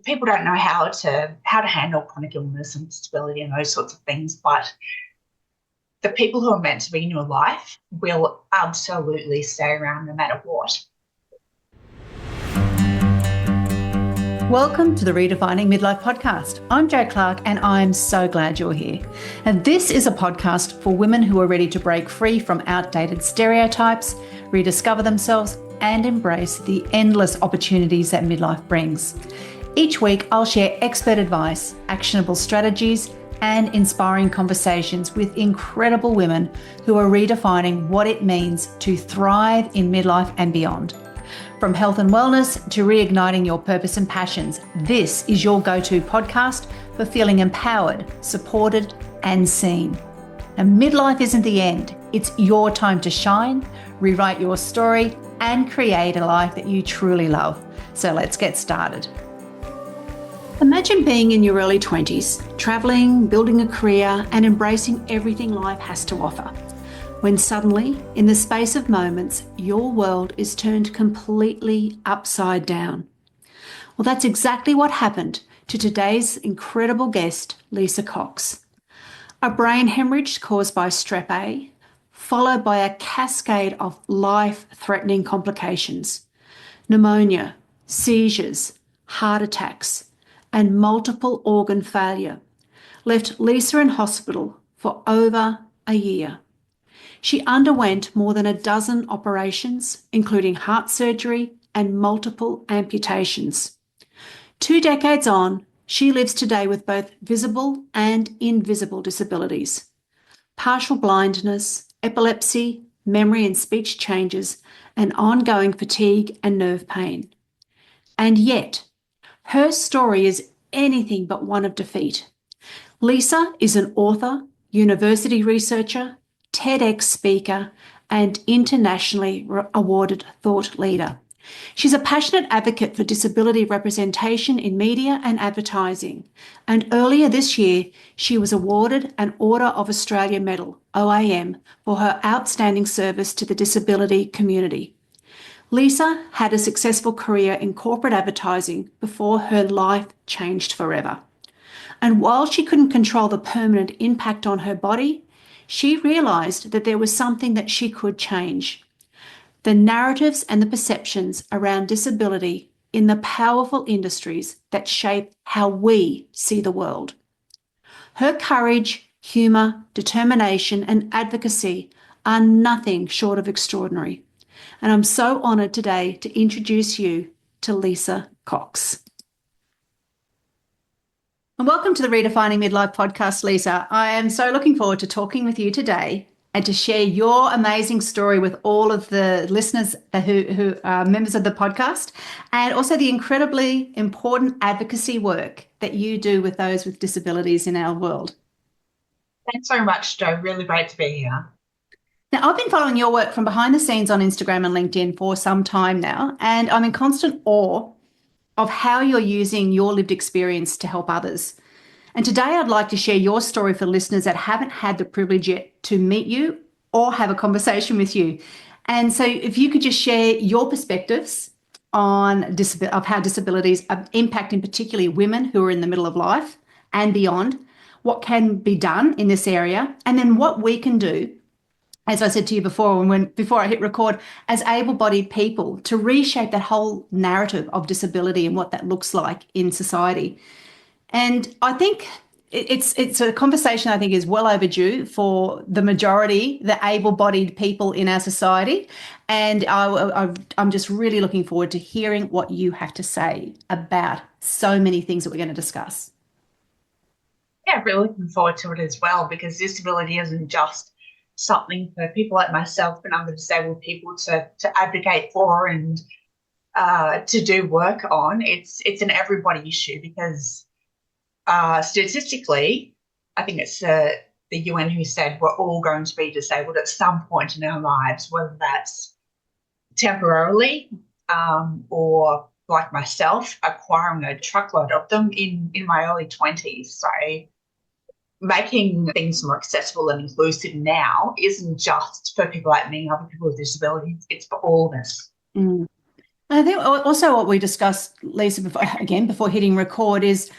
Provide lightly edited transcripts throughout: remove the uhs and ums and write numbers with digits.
people don't know how to handle chronic illness and disability and those sorts of things, but the people who are meant to be in your life will absolutely stay around no matter what. Welcome to the Redefining Midlife podcast. I'm Jo Clark and I'm so glad you're here. And this is a podcast for women who are ready to break free from outdated stereotypes, rediscover themselves and embrace the endless opportunities that midlife brings. Each week I'll share expert advice, actionable strategies and inspiring conversations with incredible women who are redefining what it means to thrive in midlife and beyond. From health and wellness to reigniting your purpose and passions, this is your go-to podcast for feeling empowered, supported, and seen. And midlife isn't the end. It's your time to shine, rewrite your story, and create a life that you truly love. So let's get started. Imagine being in your early 20s, traveling, building a career, and embracing everything life has to offer. When suddenly, in the space of moments, your world is turned completely upside down. Well, that's exactly what happened to today's incredible guest, Lisa Cox. A brain hemorrhage caused by strep A, followed by a cascade of life-threatening complications, pneumonia, seizures, heart attacks, and multiple organ failure, left Lisa in hospital for over a year. She underwent more than a dozen operations, including heart surgery and multiple amputations. 2 decades on, she lives today with both visible and invisible disabilities, partial blindness, epilepsy, memory and speech changes, and ongoing fatigue and nerve pain. And yet, her story is anything but one of defeat. Lisa is an author, university researcher, TEDx speaker, and internationally awarded thought leader. She's a passionate advocate for disability representation in media and advertising. And earlier this year, she was awarded an Order of Australia Medal, OAM, for her outstanding service to the disability community. Lisa had a successful career in corporate advertising before her life changed forever. And while she couldn't control the permanent impact on her body, she realised that there was something that she could change. The narratives and the perceptions around disability in the powerful industries that shape how we see the world. Her courage, humour, determination and advocacy are nothing short of extraordinary. And I'm so honoured today to introduce you to Lisa Cox. And welcome to the Redefining Midlife podcast, Lisa. I am so looking forward to talking with you today and to share your amazing story with all of the listeners who are members of the podcast, and also the incredibly important advocacy work that you do with those with disabilities in our world. Thanks so much, Jo. Really great to be here. Now, I've been following your work from behind the scenes on Instagram and LinkedIn for some time now, and I'm in constant awe of how you're using your lived experience to help others. And today I'd like to share your story for listeners that haven't had the privilege yet to meet you or have a conversation with you. And so if you could just share your perspectives on of how disabilities impact in particularly women who are in the middle of life and beyond, what can be done in this area, and then what we can do, as I said to you before, before I hit record, as able-bodied people to reshape that whole narrative of disability and what that looks like in society. And I think it's a conversation I think is well overdue for the majority, the able-bodied people in our society. And I'm just really looking forward to hearing what you have to say about so many things that we're going to discuss. Yeah, really looking forward to it as well, because disability isn't just something for people like myself and other disabled people to advocate for and to do work on. It's an everybody issue because statistically, I think it's the UN who said we're all going to be disabled at some point in our lives, whether that's temporarily or, like myself, acquiring a truckload of them in my early 20s. So making things more accessible and inclusive now isn't just for people like me and other people with disabilities, it's for all of us. Mm. I think also what we discussed, Lisa, before hitting record, is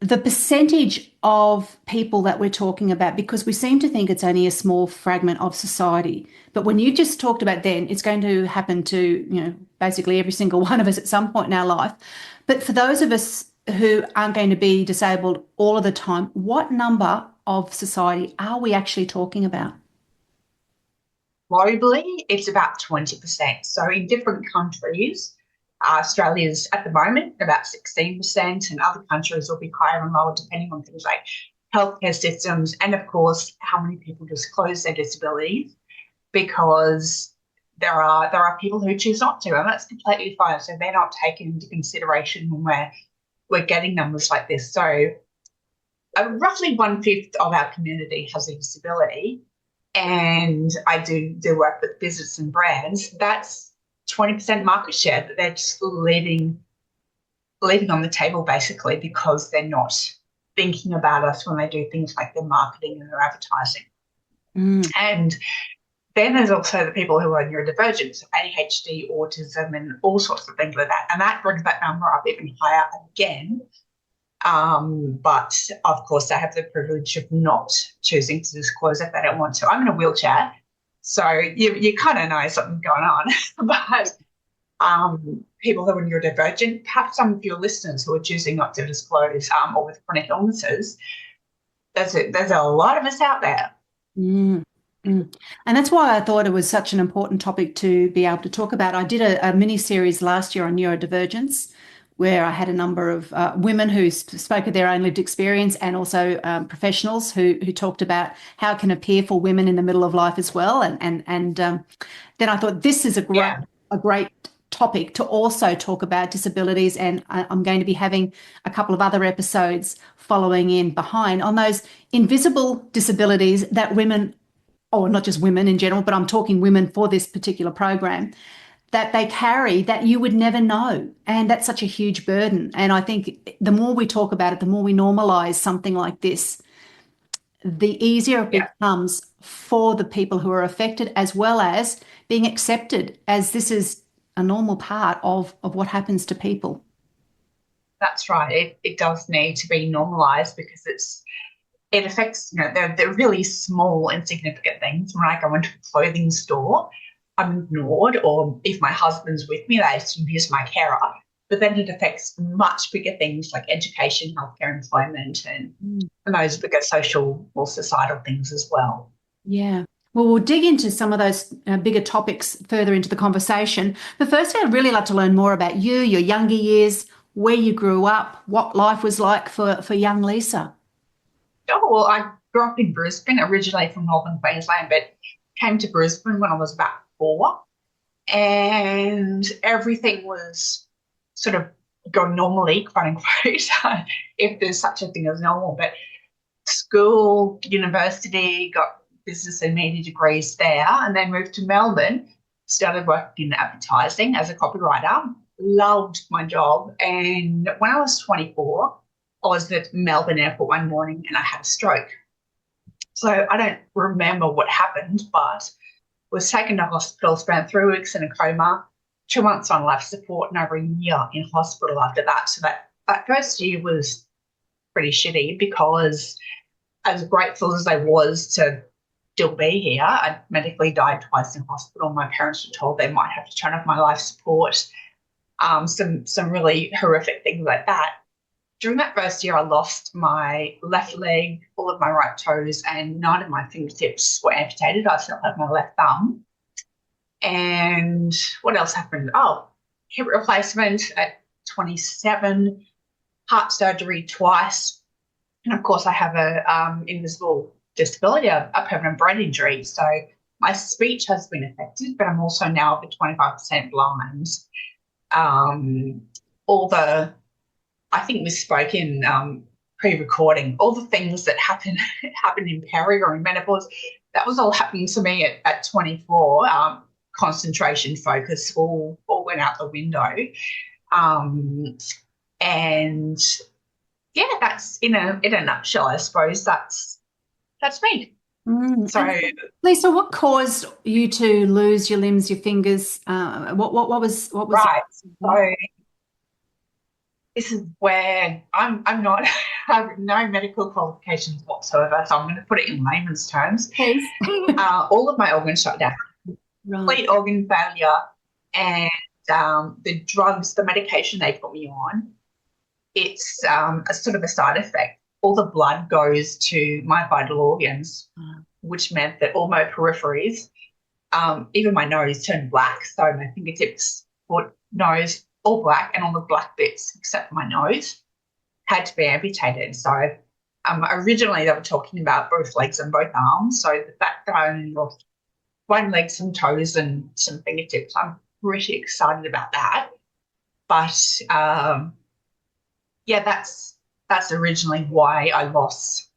the percentage of people that we're talking about, because we seem to think it's only a small fragment of society. But when you just talked about then, it's going to happen to, basically every single one of us at some point in our life. But for those of us who aren't going to be disabled all of the time, what number of society are we actually talking about? Globally, it's about 20%. So in different countries, Australia's at the moment about 16%, and other countries will be higher and lower depending on things like healthcare systems and, of course, how many people disclose their disabilities, because there are people who choose not to, and that's completely fine. So they're not taken into consideration when we're getting numbers like this. So roughly 1/5 of our community has a disability, and I do work with business and brands. That's 20% market share that they're just leaving on the table, basically, because they're not thinking about us when they do things like their marketing and their advertising. And then there's also the people who are neurodivergent, so ADHD, autism, and all sorts of things like that. And that brings that number up even higher again. But of course, they have the privilege of not choosing to disclose if they don't want to. I'm in a wheelchair, so you kind of know something's going on. But people who are neurodivergent, perhaps some of your listeners who are choosing not to disclose, or with chronic illnesses, there's a lot of us out there. And that's why I thought it was such an important topic to be able to talk about. I did a mini series last year on neurodivergence, where I had a number of women who spoke of their own lived experience, and also professionals who talked about how it can appear for women in the middle of life as well. And then I thought this is a great topic to also talk about disabilities, and I'm going to be having a couple of other episodes following in behind on those invisible disabilities that women, or not just women in general, but I'm talking women for this particular program, that they carry that you would never know. And that's such a huge burden. And I think the more we talk about it, the more we normalise something like this, the easier it becomes for the people who are affected, as well as being accepted as this is a normal part of what happens to people. That's right. It does need to be normalised, because it affects, they're really small, insignificant things. When I go into a clothing store, I'm ignored, or if my husband's with me, they assume he's my carer. But then it affects much bigger things like education, healthcare, employment, and those bigger social or societal things as well. Yeah. Well, we'll dig into some of those bigger topics further into the conversation. But firstly, I'd really like to learn more about you, your younger years, where you grew up, what life was like for young Lisa. Oh, well, I grew up in Brisbane, originally from Northern Queensland, but came to Brisbane when I was about 4, and everything was sort of going normally, quote unquote, if there's such a thing as normal. But school, university, got business and media degrees there, and then moved to Melbourne, started working in advertising as a copywriter, loved my job. And when I was 24, I was at Melbourne airport one morning and I had a stroke. So I don't remember what happened, but was taken to hospital, spent 3 weeks in a coma, 2 months on life support, and over a year in hospital after that. So that first year was pretty shitty, because as grateful as I was to still be here, I medically died twice in hospital. My parents were told they might have to turn off my life support, some really horrific things like that. During that first year, I lost my left leg, all of my right toes, and 9 of my fingertips were amputated. I still have my left thumb. And what else happened? Oh, hip replacement at 27, heart surgery twice. And, of course, I have a invisible disability, a permanent brain injury. So my speech has been affected, but I'm also now over 25% blind. I think we spoke in pre-recording, all the things that happen in peri or in menopause, that was all happening to me at 24. Concentration, focus, all went out the window. And yeah, that's in a nutshell, I suppose. That's me. So And Lisa, what caused you to lose your limbs, your fingers? What was right. So this is where I'm not I have no medical qualifications whatsoever. So I'm going to put it in layman's terms. Please. All of my organs shut down, Right. complete organ failure, and the drugs, the medication they put me on, it's a sort of a side effect. All the blood goes to my vital organs, which meant that all my peripheries, even my nose, turned black. So my fingertips, foot, nose, all black, and all the black bits except for my nose had to be amputated. So originally they were talking about both legs and both arms. So the fact that I only lost one leg, some toes, and some fingertips, I'm pretty excited about that. But yeah, that's originally why I lost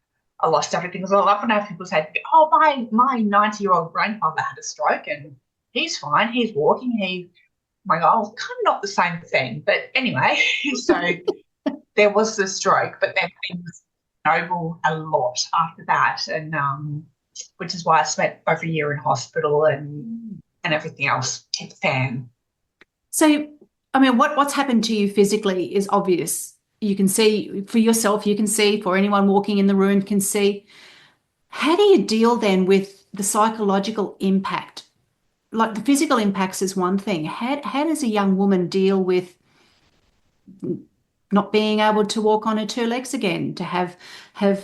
everything. Because I often have people say, "Oh, my 90-year-old grandfather had a stroke and he's fine. He's walking. My God, kind of not the same thing." But anyway, so there was the stroke, but then things snowballed a lot after that, and which is why I spent over a year in hospital and everything else hit the fan. So, I mean, what's happened to you physically is obvious. You can see for yourself, you can see for anyone walking in the room can see. How do you deal then with the psychological impact? Like the physical impacts is one thing. How does a young woman deal with not being able to walk on her two legs again, to have her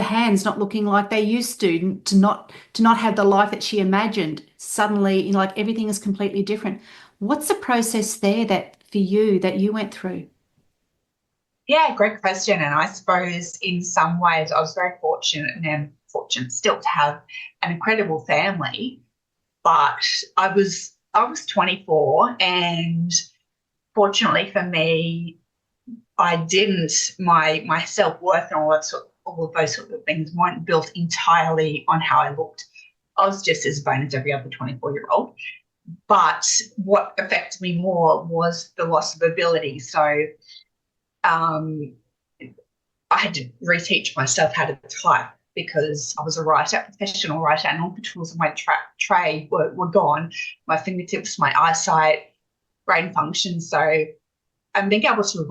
hands not looking like they used to not have the life that she imagined? Suddenly, like everything is completely different. What's the process there that for you that you went through? Yeah, great question. And I suppose in some ways I was very fortunate and am fortunate still to have an incredible family. But I was 24, and fortunately for me, I didn't my self-worth and all of those sort of things weren't built entirely on how I looked. I was just as vain as every other 24-year-old. But what affected me more was the loss of ability. So um, I had to reteach myself how to type because I was a writer, professional writer, and all the tools of my trade were gone. My fingertips, my eyesight, brain function. So, and being able to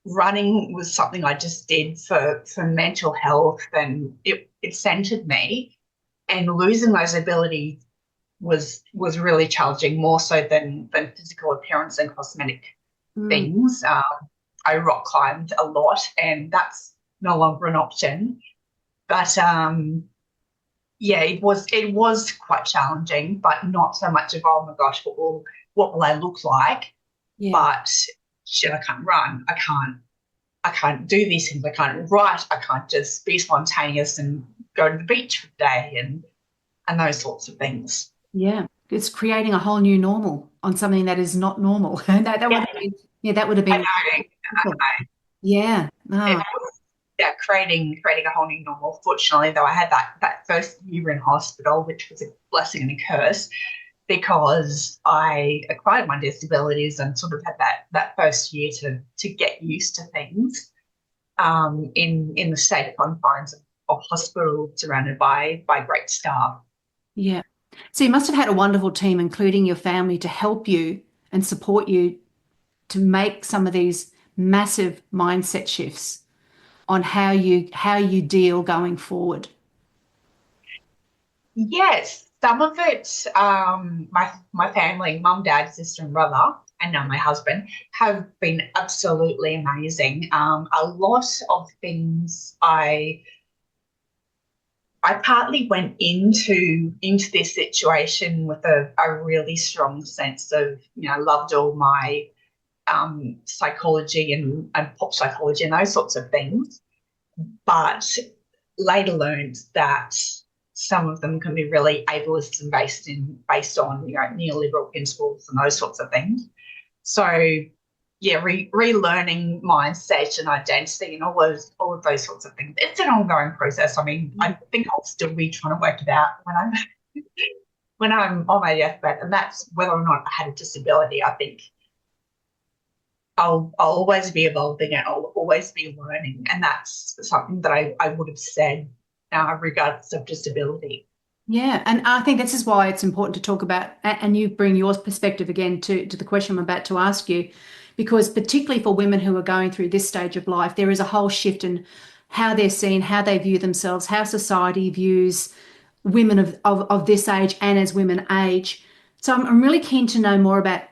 running was something I just did for mental health, and it centered me. And losing those abilities was really challenging, more so than physical appearance and cosmetic Mm, things. I rock climbed a lot, and that's no longer an option. But yeah, it was quite challenging, but not so much of, oh my gosh, what will I look like? yeah. But shit, I can't run. I can't do these things. I can't write. I can't just be spontaneous and go to the beach for the day and those sorts of things. Yeah, it's creating a whole new normal on something that is not normal. And that would Yeah, have been, yeah, that would have I been know. difficult. Yeah. It No. was, yeah, creating a whole new normal. Fortunately, though, I had that first year in hospital, which was a blessing and a curse, because I acquired my disabilities and sort of had that first year to get used to things in the safe confines of hospital, surrounded by great staff. Yeah. So you must have had a wonderful team, including your family, to help you and support you to make some of these massive mindset shifts on how you deal going forward. Yes, some of it, my family, mum, dad, sister, and brother, and now my husband, have been absolutely amazing. A lot of things I partly went into this situation with a really strong sense of, loved all my psychology and pop psychology and those sorts of things, but later learned that some of them can be really ableist and based on neoliberal principles and those sorts of things. So yeah, relearning mindset and identity and all of those sorts of things. It's an ongoing process. I mean, I think I'll still be trying to work it out when I'm on my deathbed, and that's whether or not I had a disability. I think I'll always be evolving and I'll always be learning, and that's something that I would have said regardless of disability. Yeah, and I think this is why it's important to talk about, and you bring your perspective again to the question I'm about to ask you, because particularly for women who are going through this stage of life, there is a whole shift in how they're seen, how they view themselves, how society views women of this age and as women age. So I'm really keen to know more about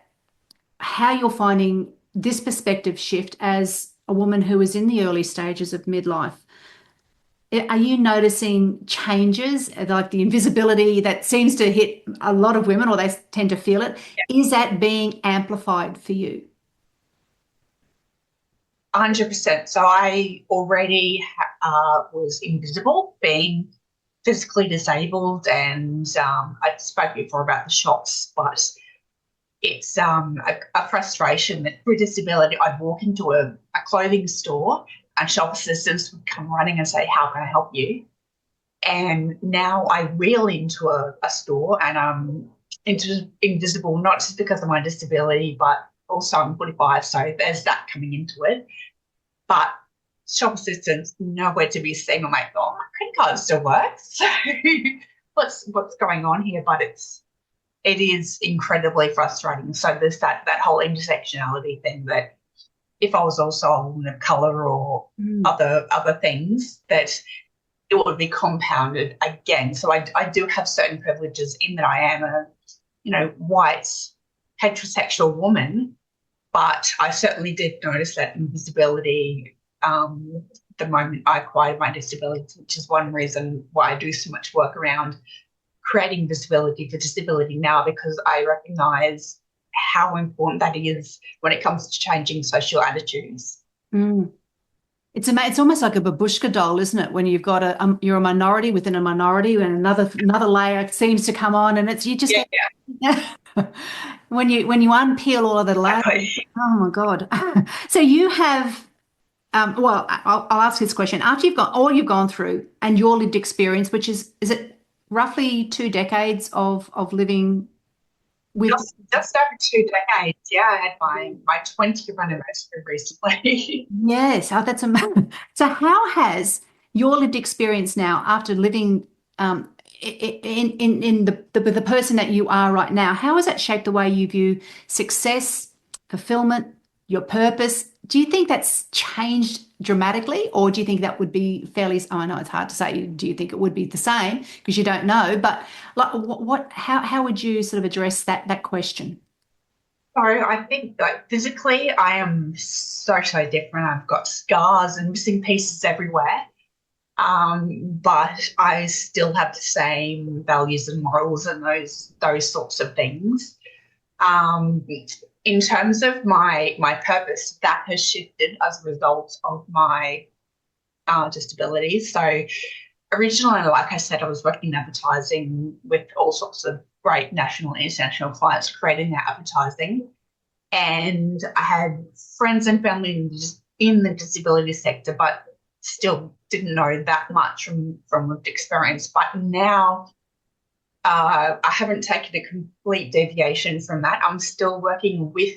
how you're finding this perspective shift as a woman who is in the early stages of midlife. Are you noticing changes like the invisibility that seems to hit a lot of women, or they tend to feel it? Is that being amplified for you? 100%. So I already was invisible, being physically disabled, and I spoke before about the shops, but it's a frustration that through disability, I'd walk into a clothing store and shop assistants would come running and say, how can I help you? And now I wheel into a store and I'm invisible, not just because of my disability, but also I'm 45, so there's that coming into it. But shop assistants nowhere to be seen. I'm like, oh, my credit card still works. So what's going on here? But it is incredibly frustrating. So there's that whole intersectionality thing that if I was also a woman of colour or other things, that it would be compounded again. So I do have certain privileges in that I am a, white heterosexual woman, but I certainly did notice that invisibility the moment I acquired my disability, which is one reason why I do so much work around creating visibility for disability now, because I recognise how important that is when it comes to changing social attitudes. Mm. It's almost like a babushka doll, isn't it? When you've got you're a minority within a minority, and another layer seems to come on, and you just when you unpeel all of the layers. Exactly. Oh my God! So you have. Well, I'll ask this question. After you've gone through and your lived experience, which is it roughly 2 decades of living with. Just over 2 decades. Yeah, I had my 20th anniversary recently. Yes, oh, that's amazing. So how has your lived experience now, after living in the person that you are right now, how has that shaped the way you view success, fulfillment, your purpose? Do you think that's changed dramatically, or do you think that would be fairly? Oh, I know it's hard to say. Do you think it would be the same because you don't know? But like, how would you sort of address that question? So I think like physically I am so different. I've got scars and missing pieces everywhere. But I still have the same values and morals and those sorts of things. Um, in terms of my purpose, that has shifted as a result of my disabilities. So originally, like I said, I was working in advertising with all sorts of great national and international clients creating that advertising. And I had friends and family in the disability sector, but still didn't know that much from lived experience. But now I haven't taken a complete deviation from that. I'm still working with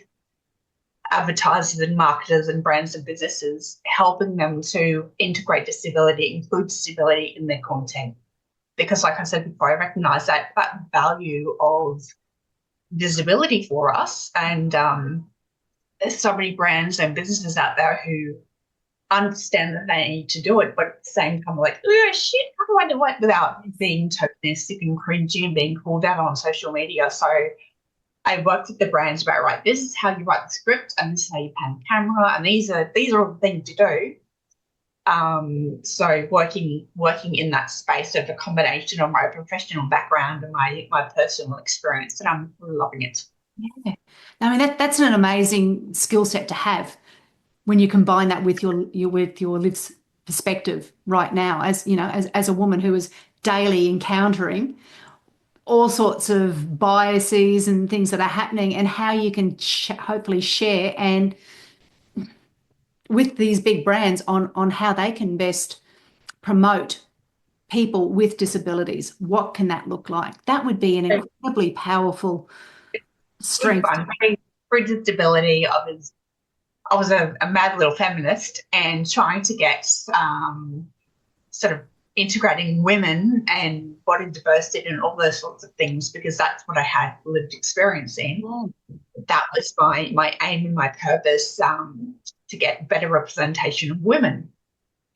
advertisers and marketers and brands and businesses, helping them to integrate disability, include disability in their content. Because like I said before, I recognise that value of visibility for us. And there's so many brands and businesses out there who understand that they need to do it, but at the same time, like, oh shit, how do I do it without being tokenistic and cringy and being called out on social media? So I worked with the brands about, right, this is how you write the script and this is how you pan camera, and these are all the things to do. So working in that space of a combination of my professional background and my personal experience, and I'm loving it. Yeah, I mean that's an amazing skill set to have when you combine that with your lived perspective right now, as you know, as a woman who is daily encountering all sorts of biases and things that are happening, and how you can hopefully share and with these big brands on how they can best promote people with disabilities. What can that look like? That would be an incredibly powerful Good strength. fun. Having disability, I was a mad little feminist and trying to get sort of integrating women and body diversity and all those sorts of things, because that's what I had lived experience in. That was my aim and my purpose, to get better representation of women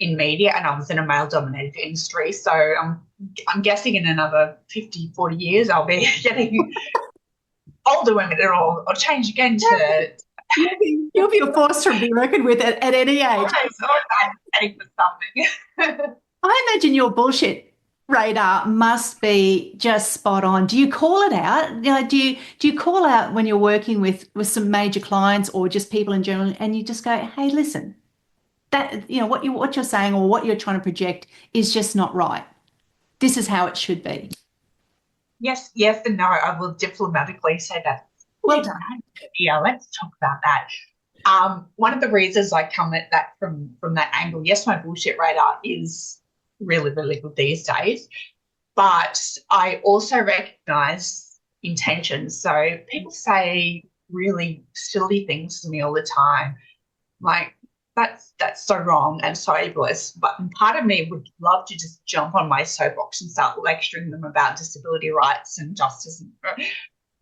in media, and I was in a male-dominated industry. So I'm guessing in another 50, 40 years I'll be getting older women or change again to... You'll be a force to be reckoned with at any age. Always advocating for something. I imagine your bullshit radar must be just spot on. Do you call it out? You know, do you call out when you're working with some major clients or just people in general, and you just go, hey, listen, that, you know, what you're saying or what you're trying to project is just not right. This is how it should be. Yes, and no. I will diplomatically say that. Well done. Yeah, let's talk about that. One of the reasons I come at that from that angle, yes, my bullshit radar is really, really good these days, but I also recognise intentions. So people say really silly things to me all the time, like, that's so wrong and so ableist. But part of me would love to just jump on my soapbox and start lecturing them about disability rights and justice.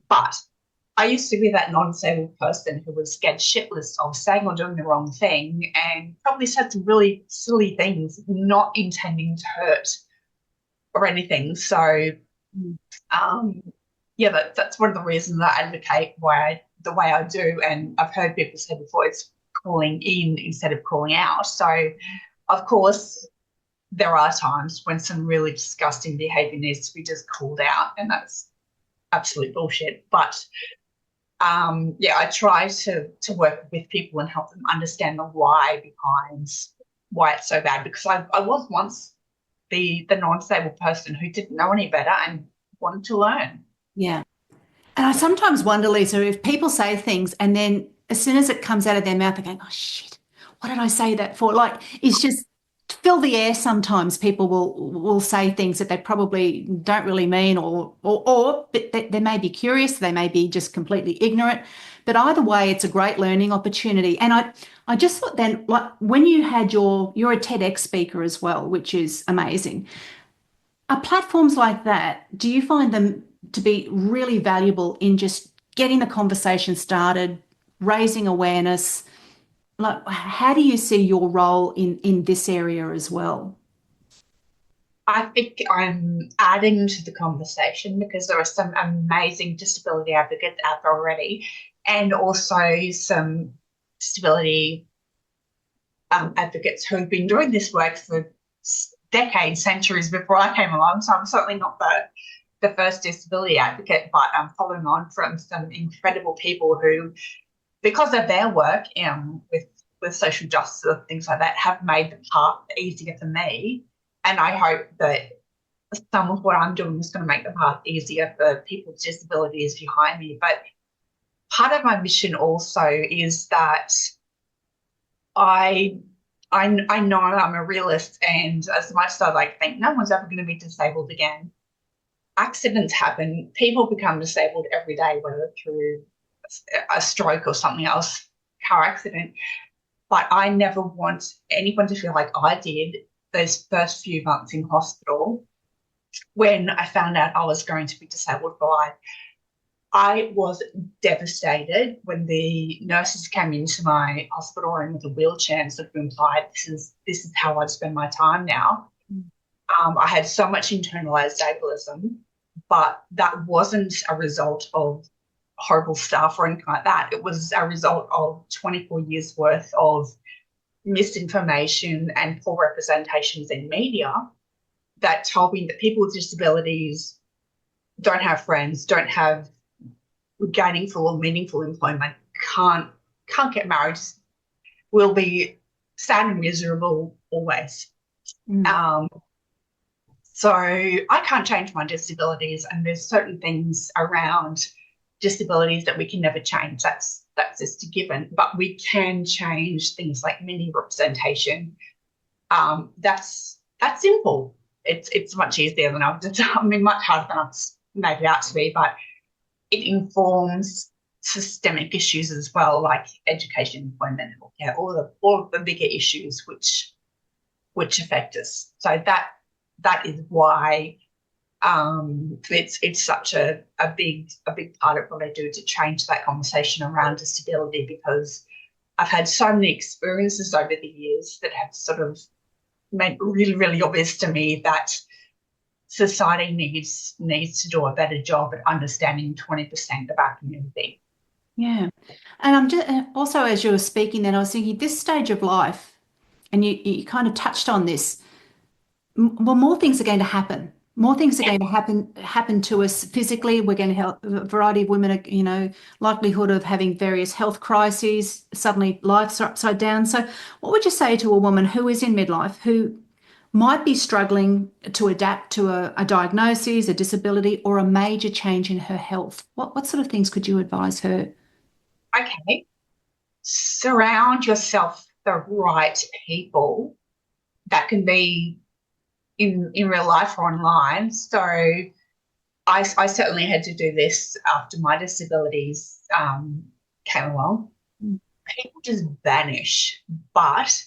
But I used to be that non-disabled person who was scared shitless of saying or doing the wrong thing, and probably said some really silly things, not intending to hurt or anything. So, that's one of the reasons that I advocate the way I do. And I've heard people say before, it's calling in instead of calling out. So, of course, there are times when some really disgusting behaviour needs to be just called out, and that's absolute bullshit. But I try to work with people and help them understand the why behind why it's so bad, because I was once the non-disabled person who didn't know any better and wanted to learn. Yeah. And I sometimes wonder, Lisa, if people say things and then as soon as it comes out of their mouth, they're going, oh, shit, what did I say that for? Like, it's just to fill the air. Sometimes people will say things that they probably don't really mean, or they may be curious, they may be just completely ignorant. But either way, it's a great learning opportunity. And I just thought then, like, when you had you're a TEDx speaker as well, which is amazing. Are platforms like that, do you find them to be really valuable in just getting the conversation started, raising awareness? Like, how do you see your role in this area as well? I think I'm adding to the conversation because there are some amazing disability advocates out there already, and also some disability advocates who've been doing this work for decades, centuries before I came along. So I'm certainly not the first disability advocate, but I'm following on from some incredible people who, because of their work with social justice and things like that, have made the path easier for me. And I hope that some of what I'm doing is going to make the path easier for people with disabilities behind me. But part of my mission also is that I know I'm a realist, and as much as I think no one's ever going to be disabled again, accidents happen. People become disabled every day, whether through a stroke or something else, car accident. But I never want anyone to feel like I did those first few months in hospital when I found out I was going to be disabled for life. I was devastated when the nurses came into my hospital room with a wheelchair and sort of implied, this is how I'd spend my time now. I had so much internalized ableism, but that wasn't a result of horrible stuff or anything like that. It was a result of 24 years worth of misinformation and poor representations in media that told me that people with disabilities don't have friends, don't have gainful or meaningful employment, can't get married, will be sad and miserable always. So I can't change my disabilities, and there's certain things around disabilities that we can never change. That's just a given. But we can change things like media representation. That's simple. It's much easier than I've done. I mean, much harder than I've made it out to be, but it informs systemic issues as well, like education, employment, all of the bigger issues which affect us. So that is why it's such a big part of what I do to change that conversation around disability, because I've had so many experiences over the years that have sort of made really, really obvious to me that society needs to do a better job at understanding 20% of our community. Yeah. And I'm just also, as you were speaking then, I was thinking this stage of life, and you kind of touched on this, well, more things are going to happen. More things are going to happen to us physically. We're going to have a variety of women, likelihood of having various health crises, suddenly life's upside down. So what would you say to a woman who is in midlife, who might be struggling to adapt to a diagnosis, a disability, or a major change in her health? What sort of things could you advise her? Okay. Surround yourself with the right people. That can be in real life or online. So I certainly had to do this after my disabilities came along. People just vanish, but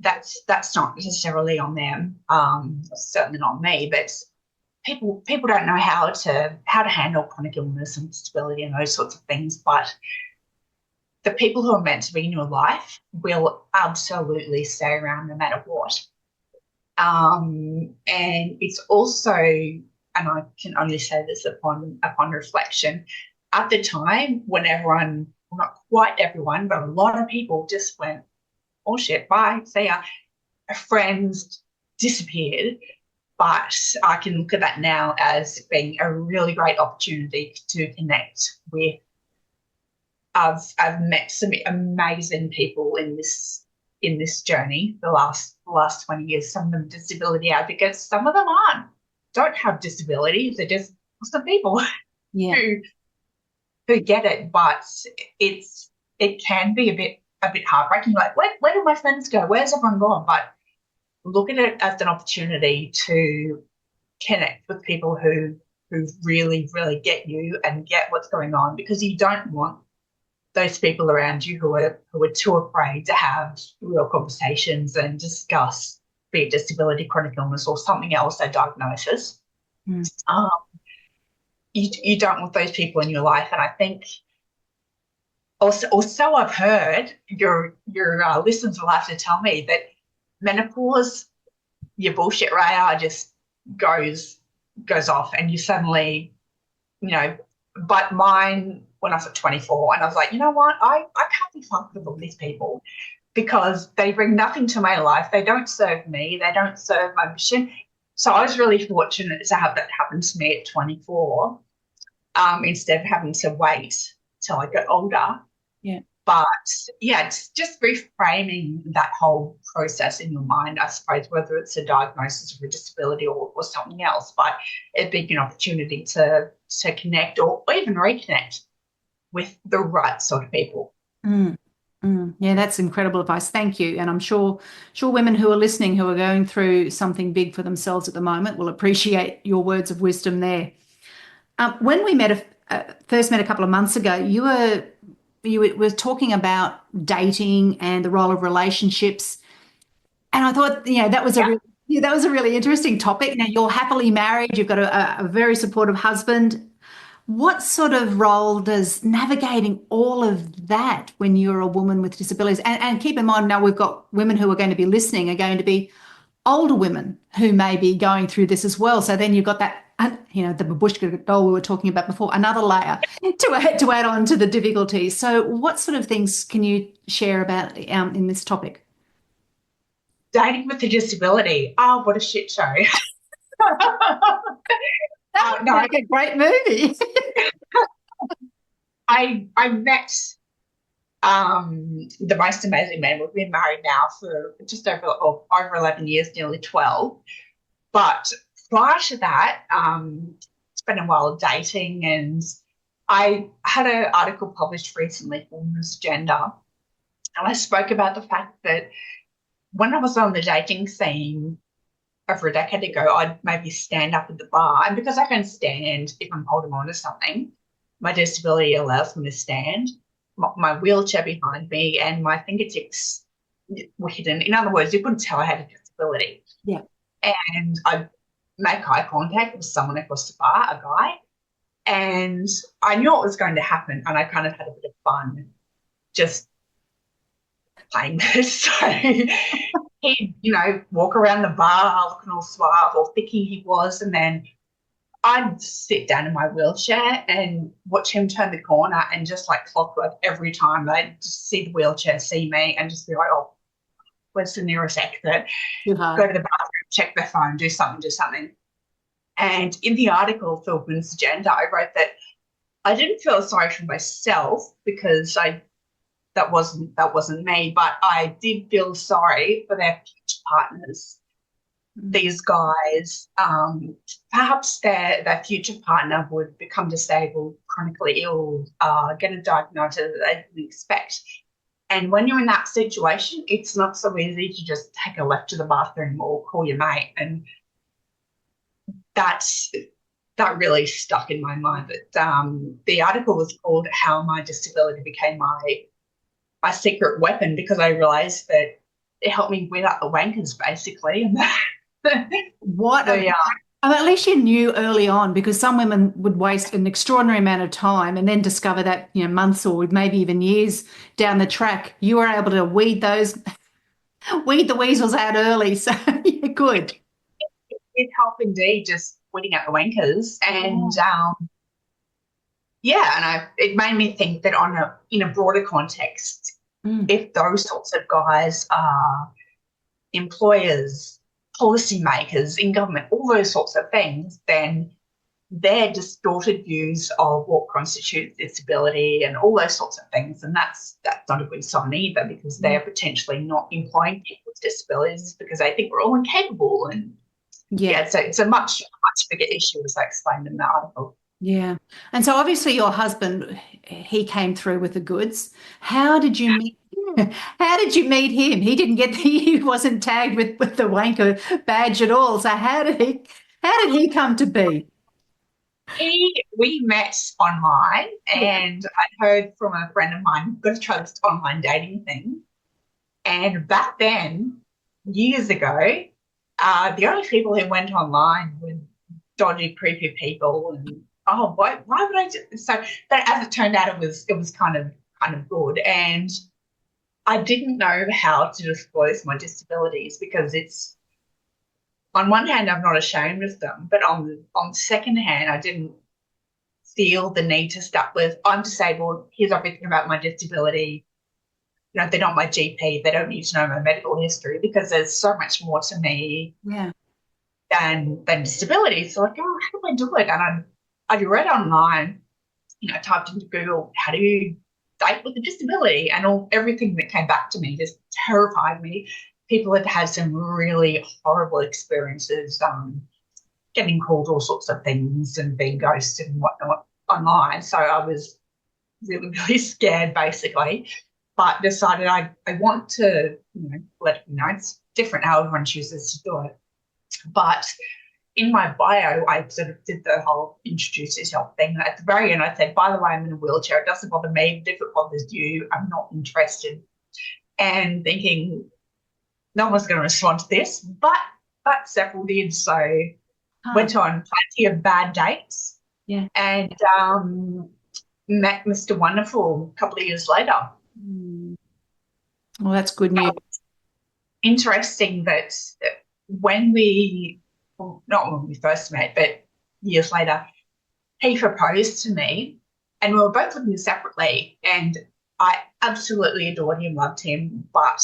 that's not necessarily on them. Certainly not me, but people don't know how to handle chronic illness and disability and those sorts of things. But the people who are meant to be in your life will absolutely stay around no matter what. And it's also, and I can only say this upon reflection, at the time when everyone, well, not quite everyone, but a lot of people just went, oh shit, bye, see ya. Friends disappeared. But I can look at that now as being a really great opportunity to connect with. I've met some amazing people in this journey the last 20 years. Some of them disability advocates, some of them don't have disabilities. They're just some people who get it. But it can be a bit heartbreaking. Like, where do my friends go? Where's everyone gone? But look at it as an opportunity to connect with people who really, really get you and get what's going on, because you don't want those people around you who are too afraid to have real conversations and discuss, be it disability, chronic illness, or something else, a diagnosis. You don't want those people in your life. And I think also I've heard, your listeners will have to tell me, that menopause, your bullshit radar just goes off, and you suddenly, but mine, when I was at 24, and I was like, you know what, I can't be fucked with all these people because they bring nothing to my life. They don't serve me. They don't serve my mission. So I was really fortunate to have that happen to me at 24, instead of having to wait till I got older. Yeah. But yeah, it's just reframing that whole process in your mind, I suppose, whether it's a diagnosis of a disability or something else. But it being an opportunity to connect or even reconnect with the right sort of people. Yeah, that's incredible advice. Thank you. And I'm sure women who are listening, who are going through something big for themselves at the moment, will appreciate your words of wisdom there. When we first met a couple of months ago, you were talking about dating and the role of relationships, and I thought, that was a really interesting topic. Now, you're happily married, you've got a very supportive husband. What sort of role does navigating all of that when you're a woman with disabilities? And keep in mind, now we've got women who are going to be listening are going to be older women who may be going through this as well. So then you've got that, the babushka doll we were talking about before, another layer to add on to the difficulties. So what sort of things can you share about in this topic? Dating with a disability. Oh, what a shit show. That would make a great movie. I met the most amazing man. We've been married now for just over 11 years, nearly 12. But prior to that, spent a while dating, and I had an article published recently for Women's Gender, and I spoke about the fact that when I was on the dating scene over a decade ago, I'd maybe stand up at the bar, and because I can stand if I'm holding on to something, my disability allows me to stand. My wheelchair behind me, and my fingertips were hidden. In other words, you couldn't tell I had a disability. Yeah. and I make eye contact with someone across the bar, a guy, and I knew it was going to happen, and I kind of had a bit of fun just playing this. So he'd, walk around the bar looking all suave or thinking he was, and then I'd sit down in my wheelchair and watch him turn the corner, and just like clockwork, every time they'd just see the wheelchair, see me, and just be like, oh, where's the nearest exit? Go to the bathroom, check their phone, do something. And in the article, for Women's Agenda, I wrote that I didn't feel sorry for myself because that wasn't me, but I did feel sorry for their future partners. These guys, perhaps their future partner would become disabled, chronically ill, get a diagnosis that they didn't expect. And when you're in that situation, it's not so easy to just take a left to the bathroom or call your mate. And that really stuck in my mind. But the article was called "How My Disability Became My Secret Weapon," because I realised that it helped me weed out the wankers, basically. And at least you knew early on, because some women would waste an extraordinary amount of time and then discover that, months or maybe even years down the track, you were able to weed the weasels out early. So you're good. It helped indeed, just weeding out the wankers. And it made me think that in a broader context, if those sorts of guys are employers, policymakers in government, all those sorts of things, then their distorted views of what constitutes disability and all those sorts of things, and that's not a good sign either, because they're potentially not employing people with disabilities because they think we're all incapable. And so it's a much bigger issue, as I explained in the article. Yeah. And so obviously your husband, he came through with the goods. How did you meet How did you meet him? He wasn't tagged with the wanker badge at all. So how did he come to be? We met online, and I heard from a friend of mine, got to try this online dating thing. And back then, years ago, the only people who went online were dodgy, creepy people. And why would I do this? So, but as it turned out, it was kind of good. And I didn't know how to disclose my disabilities, because it's, on one hand, I'm not ashamed of them, but on the second hand, I didn't feel the need to start with, I'm disabled, here's everything about my disability. They're not my GP, they don't need to know my medical history, because there's so much more to me than disability. So like, how do I do it? And I read online, typed into Google, how do you date with a disability? And everything that came back to me just terrified me. People had some really horrible experiences, getting called all sorts of things and being ghosted and whatnot online. So I was really, really scared, basically, but decided I want to let you know it's different how everyone chooses to do it. But in my bio, I sort of did the whole introduce yourself thing. At the very end, I said, by the way, I'm in a wheelchair. It doesn't bother me. But if it bothers you, I'm not interested. And thinking no one's going to respond to this, but several did. So went on plenty of bad dates and met Mr. Wonderful a couple of years later. Well, that's good news. Interesting that not when we first met, but years later, he proposed to me, and we were both living separately, and I absolutely adored him, loved him, but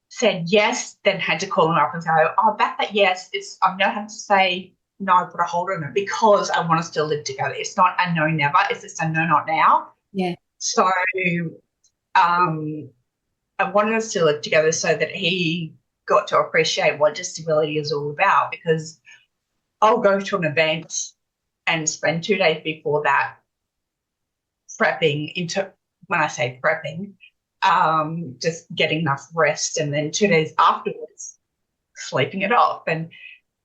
said yes, then had to call him up and say, back that yes, I'm going to have to say no, put a hold on it, because I want us to live together. It's not a no never, it's just a no not now. Yeah. So I wanted us to live together so that he got to appreciate what disability is all about, because I'll go to an event and spend 2 days before that prepping when I say prepping, just getting enough rest, and then 2 days afterwards sleeping it off. And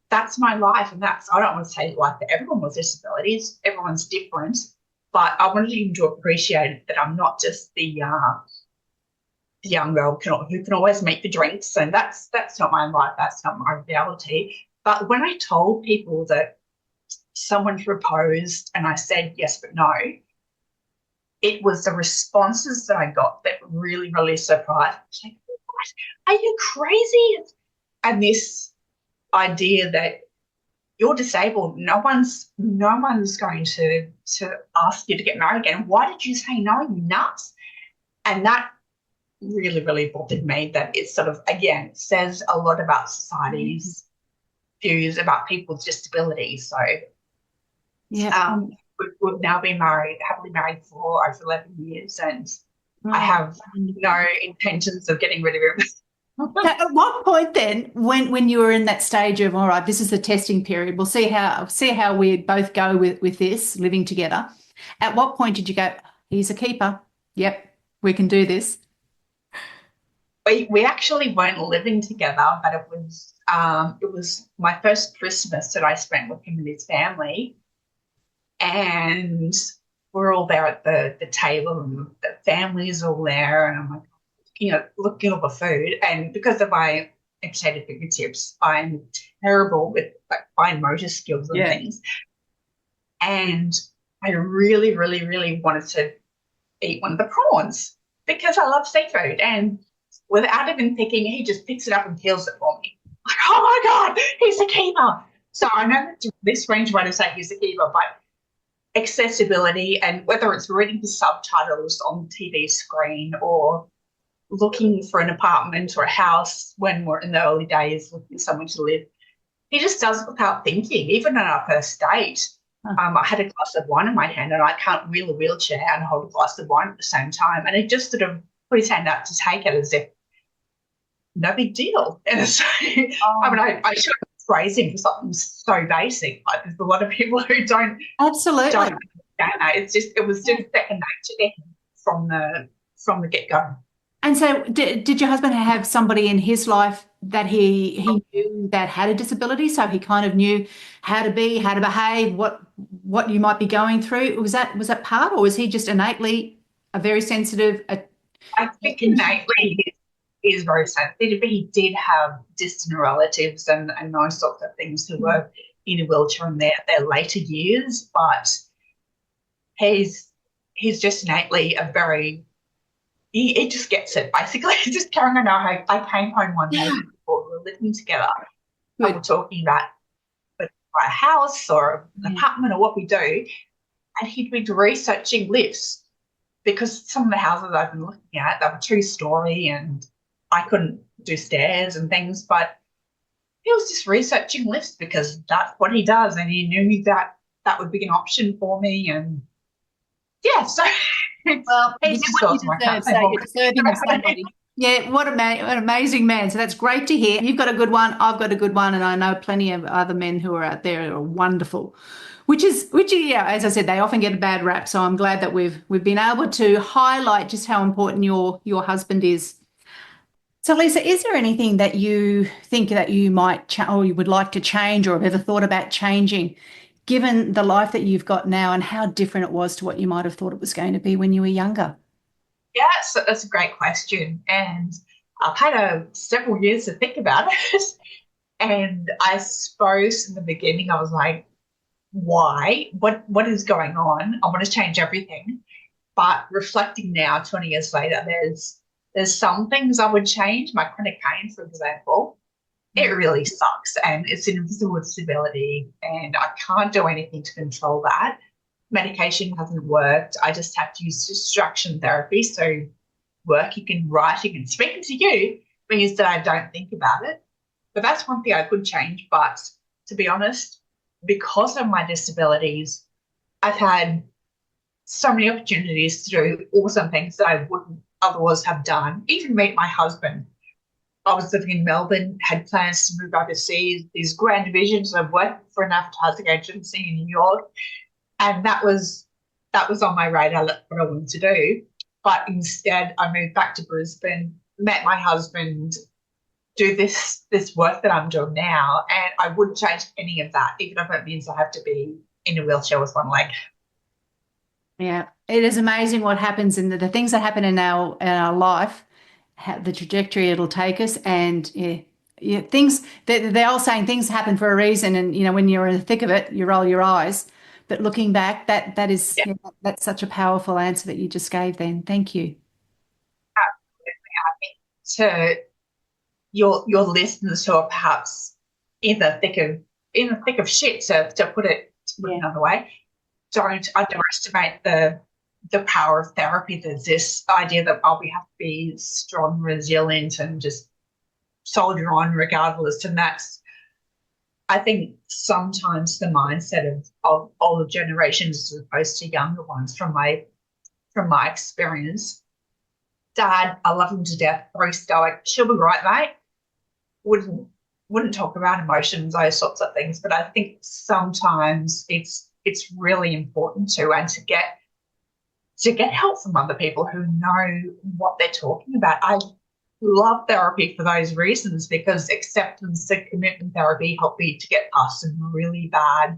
that's my life, and I don't want to say like that everyone with disabilities, everyone's different, but I wanted him to appreciate that I'm not just the young girl who can always make the drinks, and that's not my life. That's not my reality. But when I told people that someone proposed and I said yes but no, it was the responses that I got that really, really surprised me. Like, what? Are you crazy? And this idea that you're disabled, no one's going to ask you to get married again. Why did you say no, you nuts? And that really, really bothered me, that it sort of, again, says a lot about society's views about people's disabilities. So Yeah. we've now been happily married for over 11 years, and I have no intentions of getting rid of him. At what point then, when you were in that stage of, all right, this is the testing period, we'll see how we both go with this living together. At what point did you go, he's a keeper? Yep, we can do this. We actually weren't living together, but it was my first Christmas that I spent with him and his family, and we're all there at the table, and the family's all there, and I'm like, looking over food, and because of my amputated fingertips, I'm terrible with like fine motor skills and things. And I really, really, really wanted to eat one of the prawns because I love seafood. And without even thinking, he just picks it up and peels it for me. Like, oh my God, he's a keeper. So I know that's this strange way to say he's a keeper, but accessibility, and whether it's reading the subtitles on the TV screen or looking for an apartment or a house when we're in the early days looking for somewhere to live, he just does it without thinking. Even on our first date, I had a glass of wine in my hand, and I can't wheel a wheelchair and hold a glass of wine at the same time. And he just sort of put his hand out to take it as if no big deal. And so, I should praise him for something so basic. Like, there's a lot of people who don't Absolutely don't understand that. It was just second nature to him from the get-go. And so did your husband have somebody in his life that he knew that had a disability, so he kind of knew how to behave, what you might be going through? Was that part, or was he just innately a very sensitive? I think innately he is very sensitive, but he did have distant relatives and those sorts of things who were in a wheelchair in their later years, but he's just innately he just gets it, basically. Just carrying on. I came home one day before we were living together. We were talking about a house or an apartment or what we do, and he'd been researching lifts because some of the houses I've been looking at, they were 2-story and I couldn't do stairs and things, but he was just researching lifts because that's what he does, and he knew that would be an option for me, and yeah, so... Well, you get what you deserve, so you're deserving of somebody. Yeah, what an amazing man. So that's great to hear. You've got a good one, I've got a good one, and I know plenty of other men who are out there who are wonderful. Which yeah, as I said, they often get a bad rap. So I'm glad that we've been able to highlight just how important your husband is. So Lisa, is there anything that you think that you might or you would like to change, or have ever thought about changing, given the life that you've got now and how different it was to what you might have thought it was going to be when you were younger? Yeah, that's a great question. And I've had several years to think about it. And I suppose in the beginning I was like, why? What is going on? I want to change everything. But reflecting now, 20 years later, there's some things I would change. My chronic pain, for example. It really sucks, and it's an invisible disability, and I can't do anything to control that. Medication hasn't worked. I just have to use distraction therapy, so working and writing and speaking to you means that I don't think about it. But that's one thing I could change. But to be honest, because of my disabilities, I've had so many opportunities to do awesome things that I wouldn't otherwise have done, even meet my husband. I was living in Melbourne, had plans to move overseas, these grand visions. I've worked for an advertising agency in New York, and that was on my radar, what I wanted to do. But instead, I moved back to Brisbane, met my husband, do this work that I'm doing now, and I wouldn't change any of that, even if it means I have to be in a wheelchair with one leg. Yeah, it is amazing what happens in the things that happen in our life, the trajectory it'll take us. And things, they're all saying things happen for a reason. And, when you're in the thick of it, you roll your eyes. But looking back, Yeah, that's such a powerful answer that you just gave then. Thank you. to your listeners who are perhaps in the thick of shit, to put it another way, don't underestimate the power of therapy. There's this idea that we have to be strong, resilient, and just soldier on regardless. And that's, I think, sometimes the mindset of older generations as opposed to younger ones. From my experience, Dad, I love him to death, very stoic. She'll be right, mate. Wouldn't talk about emotions, those sorts of things. But I think sometimes it's really important to get help from other people who know what they're talking about. I love therapy for those reasons, because acceptance and commitment therapy helped me to get past some really bad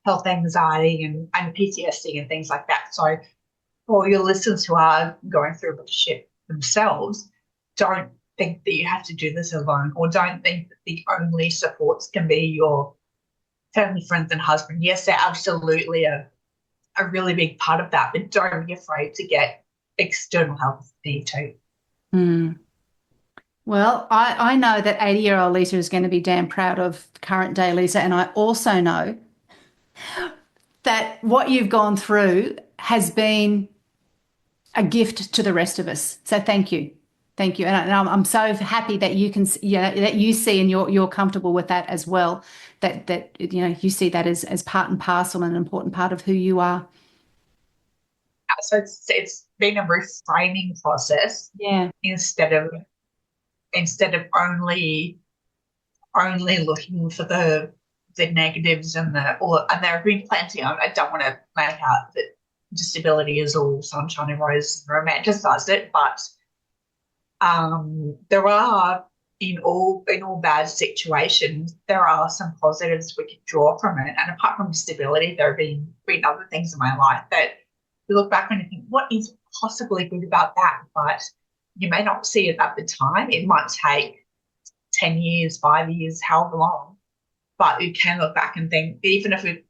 health anxiety and PTSD and things like that. So for your listeners who are going through a bit of shit themselves, don't think that you have to do this alone, or don't think that the only supports can be your family, friends, and husband. Yes, they're absolutely a really big part of that, but don't be afraid to get external help if you need to. Mm. Well, I know that 80-year-old Lisa is going to be damn proud of current day Lisa. And I also know that what you've gone through has been a gift to the rest of us. So thank you. Thank you. And I'm so happy that you can, that you see, and you're comfortable with that as well, that you see that as part and parcel and an important part of who you are. So it's been a reframing process. Yeah. Instead of only looking for the negatives and there have been plenty. I don't want to make out that disability is all sunshine and roses and romanticize it, but there are, in all bad situations, there are some positives we can draw from it. And apart from disability, there have been other things in my life that you look back and you think, what is possibly good about that? But you may not see it at the time. It might take 10 years, 5 years, however long. But you can look back and think, even if it,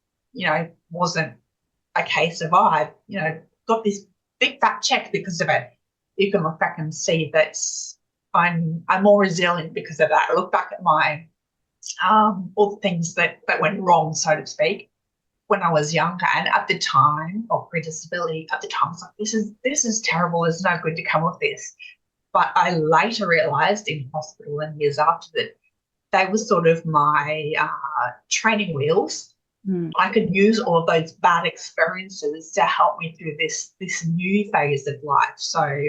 wasn't a case of got this big fat check because of it, you can look back and see that I'm more resilient because of that. I look back at my all the things that went wrong, so to speak, when I was younger, and at the time of pre-disability, at the time I was like, this is terrible. There's no good to come of this. But I later realised in hospital and years after that they were sort of my training wheels. I could use all of those bad experiences to help me through this new phase of life. So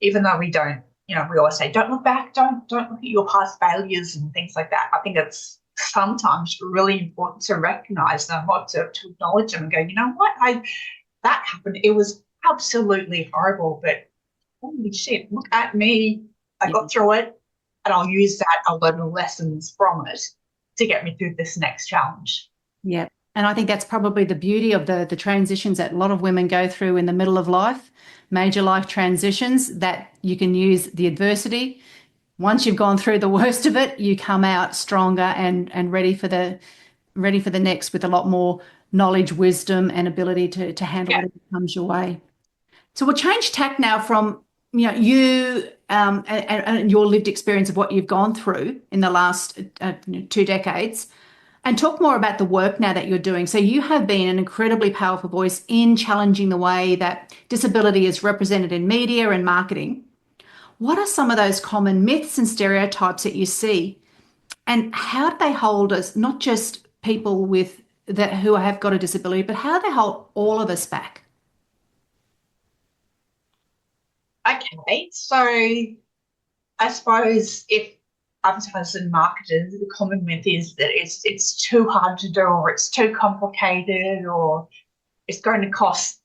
even though we don't, we always say, don't look back, don't look at your past failures and things like that. I think it's sometimes really important to recognise them, or to acknowledge them and go, you know what, that happened. It was absolutely horrible, but holy shit, look at me. I got through it, and I'll use that. I'll learn the lessons from it to get me through this next challenge. Yeah. And I think that's probably the beauty of the transitions that a lot of women go through in the middle of life, major life transitions, that you can use the adversity. Once you've gone through the worst of it, you come out stronger and ready for the next, with a lot more knowledge, wisdom, and ability to handle whatever comes your way. So we'll change tack now from you and your lived experience of what you've gone through in the last 2 decades, and talk more about the work now that you're doing. So you have been an incredibly powerful voice in challenging the way that disability is represented in media and marketing. What are some of those common myths and stereotypes that you see, and how do they hold us, not just people who have got a disability, but how do they hold all of us back? Okay, so I suppose if advertisers and marketers, the common myth is that it's too hard to do, or it's too complicated, or it's going to cost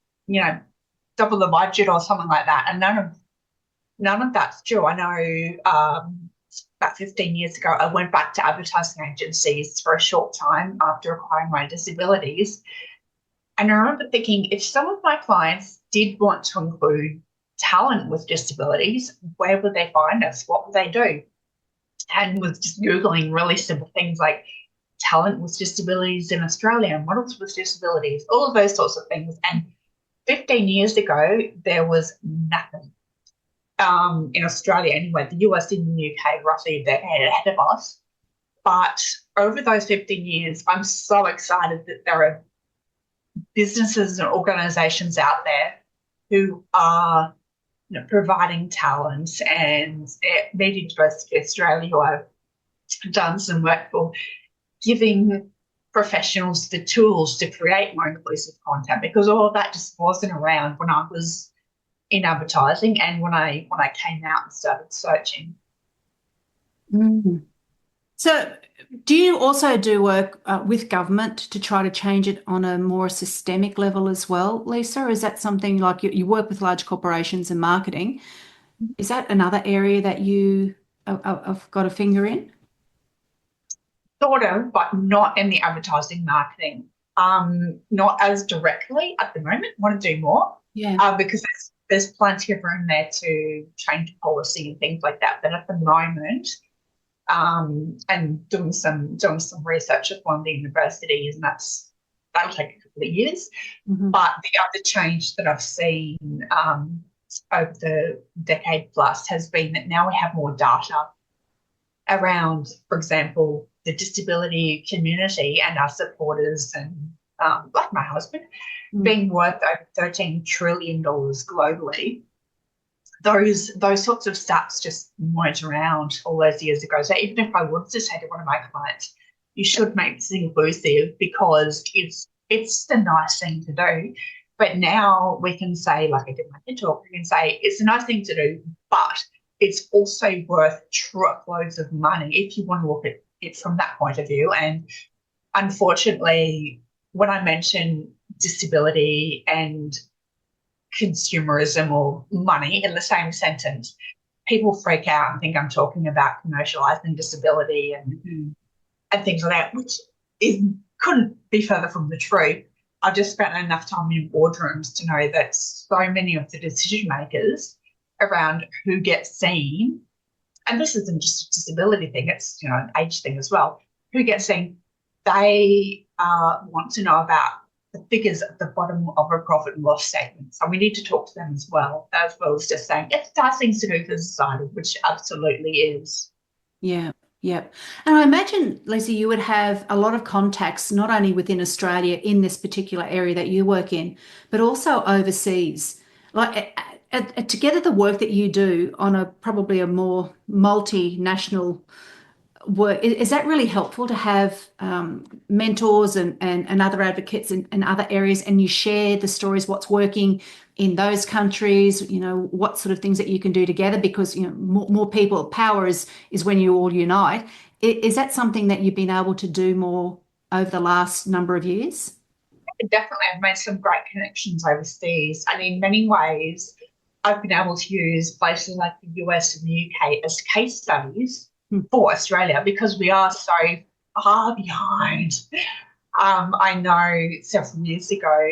double the budget or something like that. And none of that's true. I know about 15 years ago, I went back to advertising agencies for a short time after acquiring my disabilities, and I remember thinking, if some of my clients did want to include talent with disabilities, where would they find us? What would they do? And was just Googling really simple things like talent with disabilities in Australia, models with disabilities, all of those sorts of things. And 15 years ago, there was nothing. In Australia anyway, the US and the UK roughly they're ahead of us. But over those 15 years, I'm so excited that there are businesses and organisations out there who are providing talent and Media Diversity Australia, who I've done some work for, giving professionals the tools to create more inclusive content, because all of that just wasn't around when I was in advertising and when I came out and started searching. Mm. So do you also do work with government to try to change it on a more systemic level as well, Lisa? Or is that something like you work with large corporations and marketing? Is that another area that you have got a finger in? Sort of, but not in the advertising marketing. Not as directly at the moment. Want to do more, because there's plenty of room there to change policy and things like that. But at the moment, and doing some research at one of the universities, and that'll take a couple of years. Mm-hmm. But the other change that I've seen over the decade plus has been that now we have more data around, for example, the disability community and our supporters and like my husband being worth over $13 trillion globally. Those sorts of stats just weren't around all those years ago. So even if I wanted to say to one of my clients, you should make this inclusive because it's the nice thing to do. But now we can say, like I did in my TED talk, we can say it's a nice thing to do, but it's also worth truckloads of money if you want to look at it from that point of view. And unfortunately, when I mention disability and consumerism or money in the same sentence, people freak out and think I'm talking about commercialising disability and things like that, which couldn't be further from the truth. I've just spent enough time in boardrooms to know that so many of the decision makers around who gets seen, and this isn't just a disability thing, it's an age thing as well, who gets seen, they want to know about the figures at the bottom of a profit and loss statement. So we need to talk to them as well as just saying it's nice things to do for society, which absolutely is. Yeah. Yeah. And I imagine, Lisa, you would have a lot of contacts, not only within Australia in this particular area that you work in, but also overseas. Like together, the work that you do on probably a more multinational work, is that really helpful to have mentors and other advocates in other areas, and you share the stories, what's working in those countries, what sort of things that you can do together, because more people, power is when you all unite. Is that something that you've been able to do more over the last number of years? Definitely. I've made some great connections overseas, and in many ways I've been able to use places like the US and the UK as case studies for Australia, because we are so far behind. I know several years ago,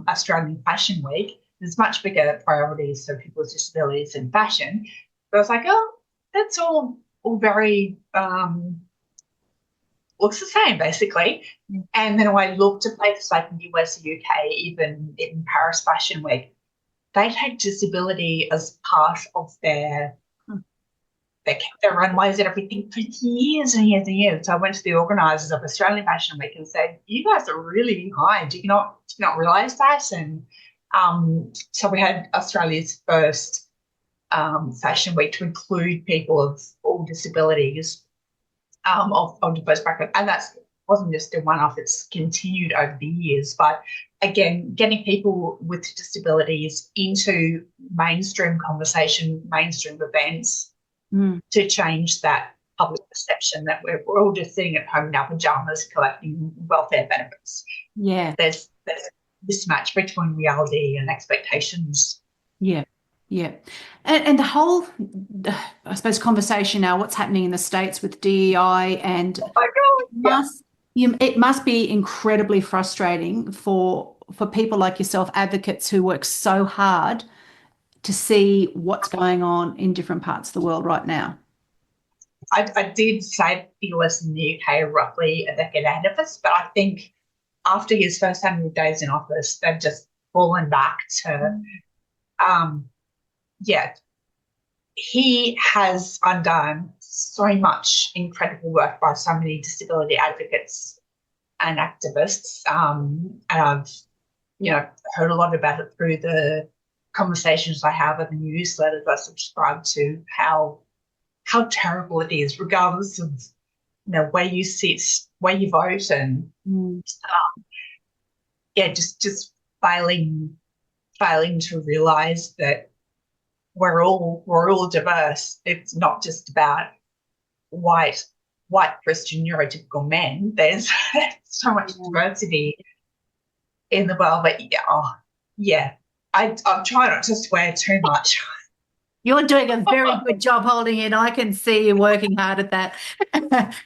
Australian Fashion Week, there's much bigger priorities for people with disabilities in fashion. But I was like, oh, that's all very looks the same, basically. And then when I looked at places like the US, the UK, even in Paris Fashion Week, they take disability as part of their runways and everything for years and years and years. So I went to the organisers of Australian Fashion Week and said, you guys are really behind. Do you not realise that? And so we had Australia's first Fashion Week to include people of all disabilities of diverse background. And that wasn't just a one-off, it's continued over the years. But again, getting people with disabilities into mainstream conversation, mainstream events, to change that public perception that we're all just sitting at home in our pajamas collecting welfare benefits. Yeah. There's a mismatch between reality and expectations. Yeah. Yeah. And the whole, I suppose, conversation now, what's happening in the States with DEI, and it must be incredibly frustrating for people like yourself, advocates who work so hard to see what's going on in different parts of the world right now? I did say the US and the UK are roughly a decade ahead of us, but I think after his first 100 days in office, they've just fallen back to, yeah, he has undone so much incredible work by so many disability advocates and activists. And I've, heard a lot about it through the conversations I have and the newsletters I subscribe to, how terrible it is, regardless of where you sit, where you vote, and just failing to realise that we're all diverse. It's not just about white Christian neurotypical men. There's so much diversity in the world. But I'm trying not to swear too much. You're doing a very good job holding it. I can see you working hard at that.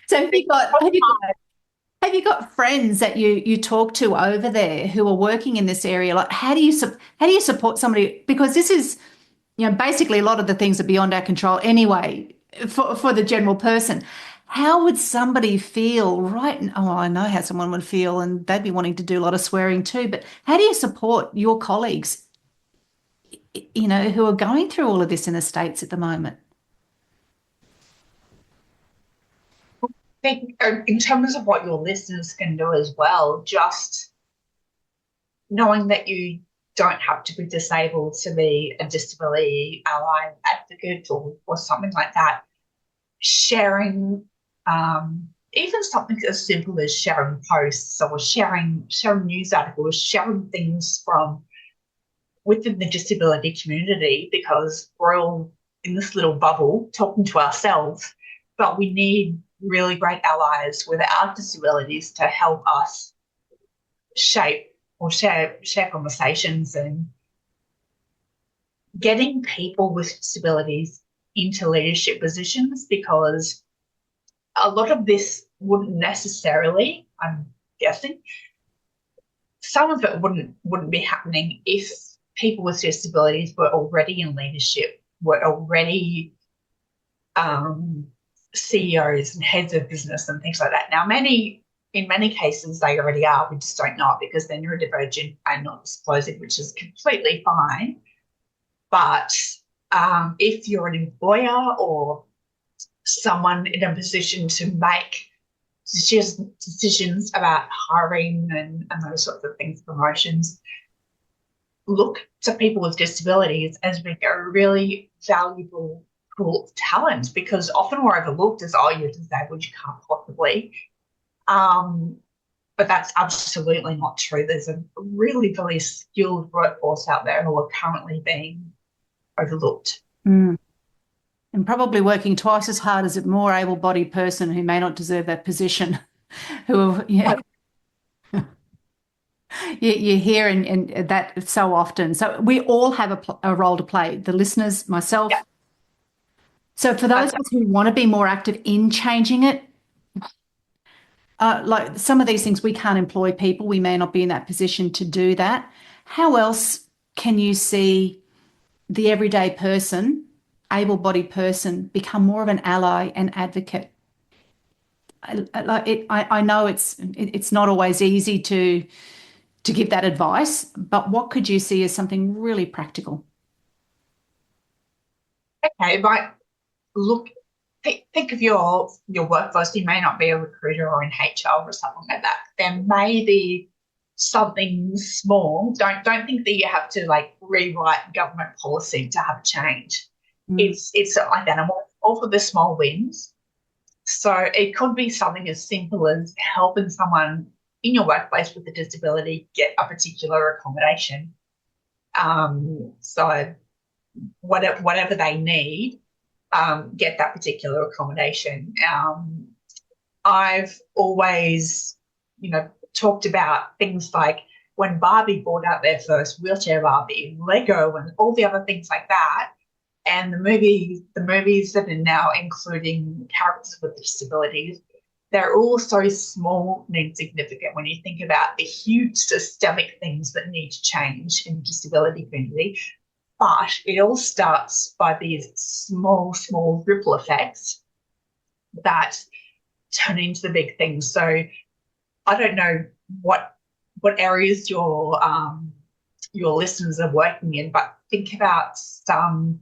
So have you got friends that you talk to over there who are working in this area? Like, how do you support somebody? Because this is, basically a lot of the things are beyond our control anyway for the general person. How would somebody feel I know how someone would feel, and they'd be wanting to do a lot of swearing too, but how do you support your colleagues, who are going through all of this in the States at the moment? I think in terms of what your listeners can do as well, just knowing that you don't have to be disabled to be a disability ally advocate or something like that. Sharing, even something as simple as sharing posts or sharing news articles, sharing things from within the disability community, because we're all in this little bubble talking to ourselves, but we need really great allies with our disabilities to help us shape or share conversations, and getting people with disabilities into leadership positions, because a lot of this wouldn't necessarily, I'm guessing, some of it wouldn't be happening if people with disabilities were already in leadership, were already CEOs and heads of business and things like that. Now, in many cases, they already are. We just don't know it because they're neurodivergent and not disclosing, which is completely fine. But if you're an employer or someone in a position to make decisions about hiring and those sorts of things, promotions, look to people with disabilities as being a really valuable pool of talent, because often we're overlooked as, you're disabled, you can't possibly. But that's absolutely not true. There's a really, really skilled workforce out there who are currently being overlooked. And probably working twice as hard as a more able-bodied person who may not deserve that position. You hear and that so often. So we all have a role to play, the listeners, myself. Yeah. So for those of us who want to be more active in changing it, like some of these things, we can't employ people. We may not be in that position to do that. How else can you see the everyday person, able-bodied person, become more of an ally and advocate? I know it's not always easy to give that advice, but what could you see as something really practical? Okay, but look, think of your workforce. You may not be a recruiter or in HR or something like that. There may be something small. Don't think that you have to rewrite government policy to have a change. It's like that. I'm all for the small wins. So it could be something as simple as helping someone in your workplace with a disability get a particular accommodation. So whatever they need, get that particular accommodation. I've always, talked about things like when Barbie brought out their first wheelchair Barbie, Lego, and all the other things like that. And the movies that are now including characters with disabilities, they're all so small and insignificant when you think about the huge systemic things that need to change in the disability community. But it all starts by these small, small ripple effects that turn into the big things. So I don't know what areas your listeners are working in, but think about some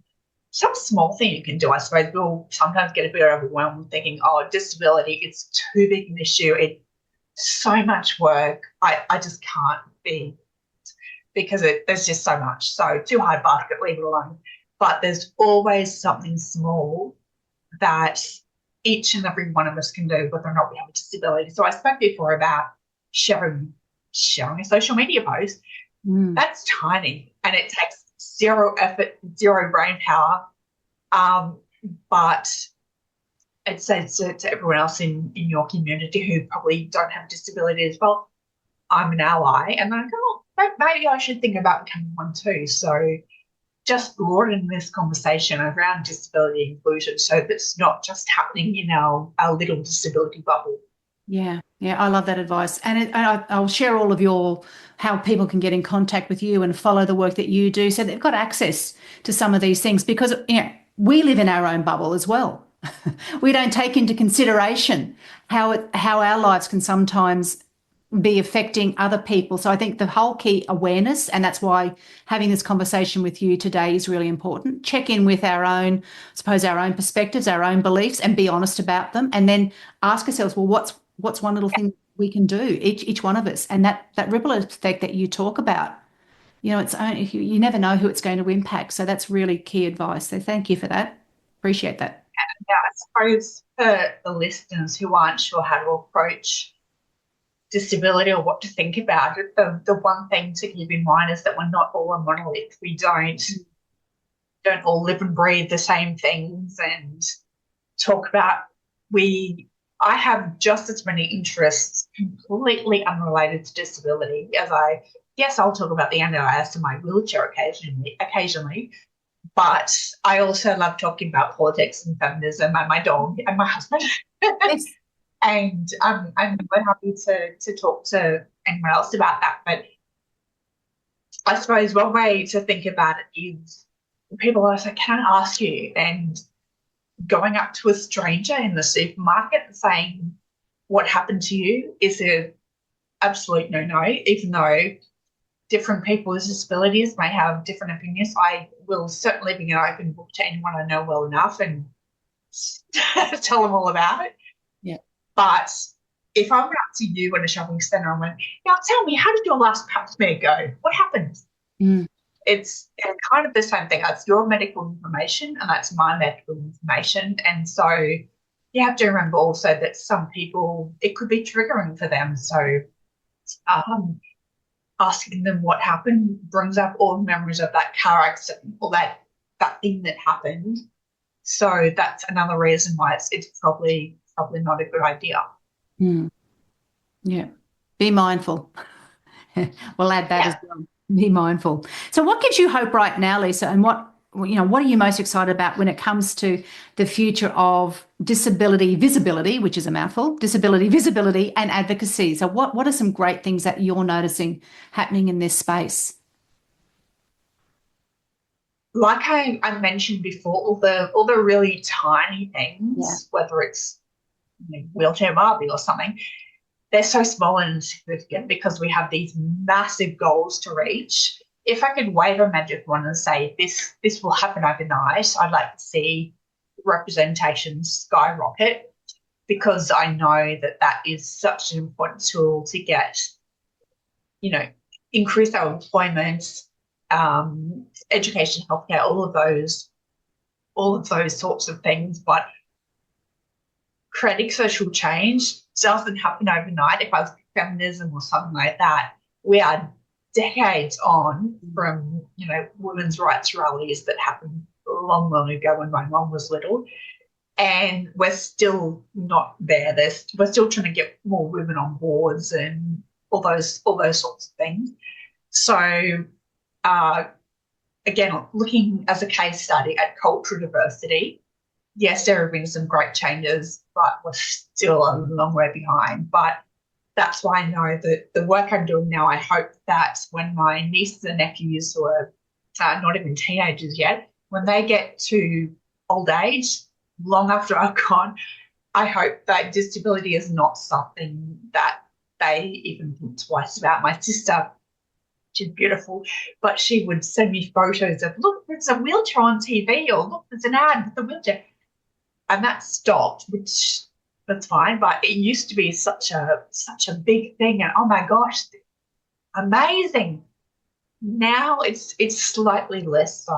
small thing you can do. I suppose we'll sometimes get a bit overwhelmed thinking, oh, disability, it's too big an issue. It's so much work. I just can't be, because there's just so much. So too hard basket, leave it alone. But there's always something small that each and every one of us can do, whether or not we have a disability. So I spoke before about sharing a social media post. That's tiny, and it takes zero effort, zero brain power. But it says to everyone else in your community who probably don't have a disability as well, I'm an ally. And I go, oh, maybe I should think about becoming one too. So just broaden this conversation around disability inclusion so that's not just happening in our little disability bubble. Yeah, I love that advice. And I'll share all of how people can get in contact with you and follow the work that you do so they've got access to some of these things, because we live in our own bubble as well. We don't take into consideration how our lives can sometimes be affecting other people. So I think the whole key awareness, and that's why having this conversation with you today is really important. Check in with our own perspectives, our own beliefs, and be honest about them. And then ask ourselves, well, what's one little thing we can do, each one of us? And that ripple effect that you talk about, you never know who it's going to impact. So that's really key advice. So thank you for that. Appreciate that. Yeah, I suppose for the listeners who aren't sure how to approach disability or what to think about it, the one thing to keep in mind is that we're not all a monolith. We don't all live and breathe the same things and talk about. I have just as many interests completely unrelated to disability as I'll talk about the NDIS and my wheelchair occasionally, but I also love talking about politics and feminism and my dog and my husband. Yes. And I'm really happy to talk to anyone else about that. But I suppose one way to think about it is people are like, can I ask you? And going up to a stranger in the supermarket and saying, what happened to you, is an absolute no-no, even though different people with disabilities may have different opinions. I will certainly be an open book to anyone I know well enough and tell them all about it. Yeah. But if I went up to you in a shopping centre and went, now tell me, how did your last pap smear go? What happened? It's kind of the same thing. That's your medical information and that's my medical information. And so you have to remember also that some people, it could be triggering for them. So asking them what happened brings up all the memories of that car accident or that thing that happened. So that's another reason why it's probably not a good idea. Yeah. Be mindful. We'll add that as well. Be mindful. So what gives you hope right now, Lisa, and what are you most excited about when it comes to the future of disability visibility, which is a mouthful, disability visibility and advocacy? So what are some great things that you're noticing happening in this space? Like I mentioned before, all the really tiny things, whether it's wheelchair Barbie or something, they're so small and insignificant because we have these massive goals to reach. If I could wave a magic wand and say this will happen overnight, I'd like to see representation skyrocket, because I know that is such an important tool to get, increase our employment, education, healthcare, all of those sorts of things. But creating social change doesn't happen overnight. If I was feminism or something like that, we are decades on from, women's rights rallies that happened long, long ago when my mom was little. And we're still not there. We're still trying to get more women on boards and all those sorts of things. So, again, looking as a case study at cultural diversity, yes, there have been some great changes, but we're still a long way behind. But that's why I know that the work I'm doing now, I hope that when my nieces and nephews who are not even teenagers yet, when they get to old age, long after I've gone, I hope that disability is not something that they even think twice about. My sister, she's beautiful, but she would send me photos of, look, there's a wheelchair on TV, or look, there's an ad with the wheelchair. And that stopped, which that's fine, but it used to be such a big thing. And oh my gosh, amazing. Now it's slightly less so.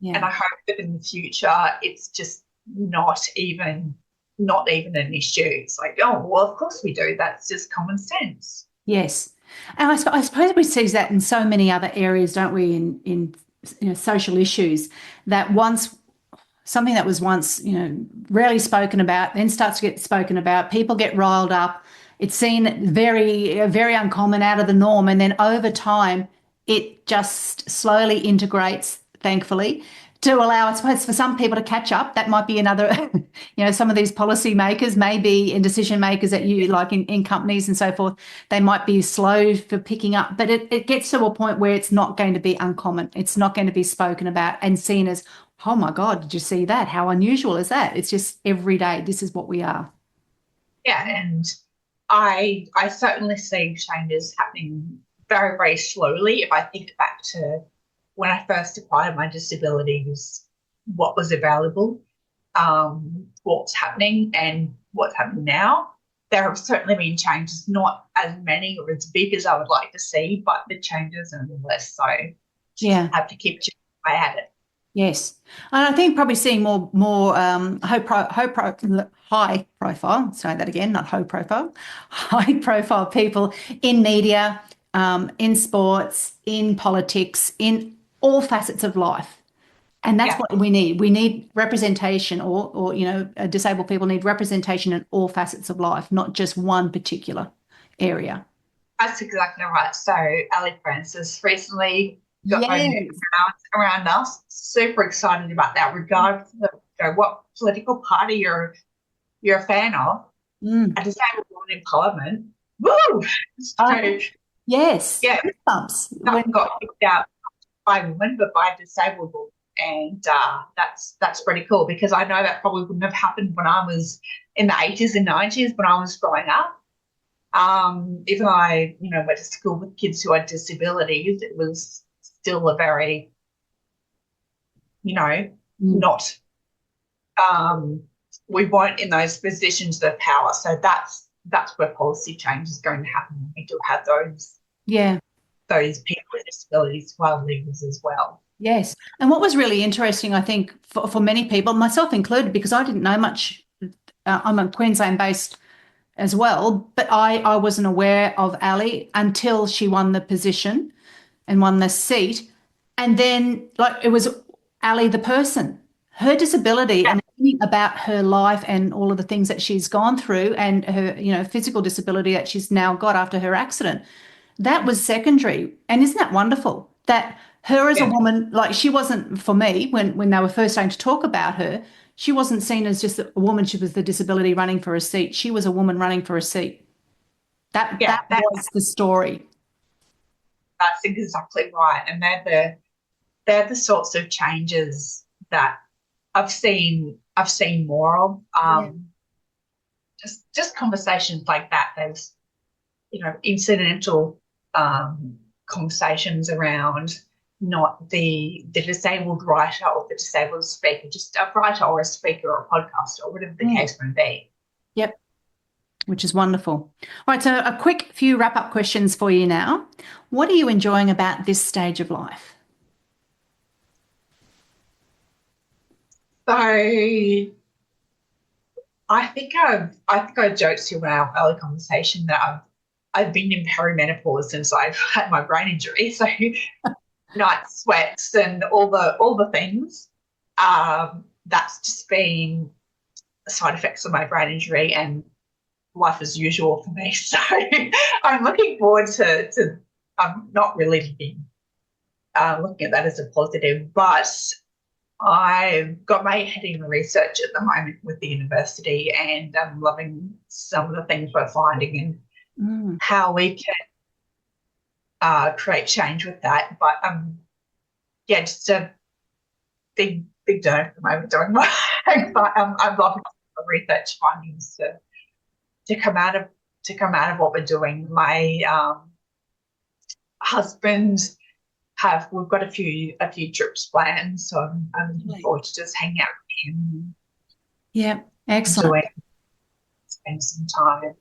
Yeah. And I hope that in the future it's just not even an issue. It's like, oh, well, of course we do. That's just common sense. Yes. And I suppose we see that in so many other areas, don't we, in social issues, that once something that was once, rarely spoken about, then starts to get spoken about, people get riled up, it's seen very, very uncommon, out of the norm, and then over time it just slowly integrates, thankfully, to allow, I suppose, for some people to catch up. That might be another, some of these policy makers, maybe, and decision makers that you like in companies and so forth, they might be slow for picking up, but it gets to a point where it's not going to be uncommon. It's not going to be spoken about and seen as, oh my God, did you see that? How unusual is that? It's just every day. This is what we are. Yeah, and I certainly see changes happening very, very slowly. If I think back to when I first acquired my disabilities, what was available, what's happening and what's happening now, there have certainly been changes, not as many or as big as I would like to see, but the changes are less so. Yeah. Have to keep chipping away at it. Yes. And I think probably seeing more high profile, say that again, not high profile people in media, in sports, in politics, in all facets of life. And that's what we need. We need representation, or disabled people need representation in all facets of life, not just one particular area. That's exactly right. So Ali Francis recently got Yes. around us. Super excited about that, regardless of what political party you're a fan of. A disabled woman in Parliament. Woo! So, yes. yeah, Bumps. not got picked out by women, but by disabled women. And that's pretty cool, because I know that probably wouldn't have happened when I was in the 80s and 90s when I was growing up. Even I, went to school with kids who had disabilities, it was still a very, not, we weren't in those positions of power. So that's where policy change is going to happen. We do have those people with disabilities who are leaders as well. Yes. And what was really interesting, I think, for many people, myself included, because I didn't know much, I'm a Queensland based as well, but I wasn't aware of Ali until she won the position and won the seat. And then, it was Ali the person, her disability, and about her life and all of the things that she's gone through, and her, physical disability that she's now got after her accident. That was secondary. And isn't that wonderful that her as a woman, she wasn't, for me, when they were first starting to talk about her, she wasn't seen as just a woman. She was the disability running for a seat. She was a woman running for a seat. That was the story. That's exactly right. And they're the sorts of changes that I've seen more of. Just conversations like that. There's, incidental conversations around not the disabled writer or the disabled speaker, just a writer or a speaker or a podcaster or whatever the case may be. Yep, which is wonderful. All right, so a quick few wrap-up questions for you now. What are you enjoying about this stage of life? So I think I joked to you in our early conversation that I've been in perimenopause since I've had my brain injury. So night sweats and all the things. That's just been side effects of my brain injury, and life as usual for me. So I'm looking forward to I'm not really looking at that as a positive, but I've got my head in research at the moment with the university, and I'm loving some of the things we're finding and how we can create change with that. But yeah, just a big donor at the moment doing my but I'm loving the research findings to come out of what we're doing. My husband we've got a few trips planned, so I'm looking forward to just hanging out with him. Yeah, excellent. Spend some time.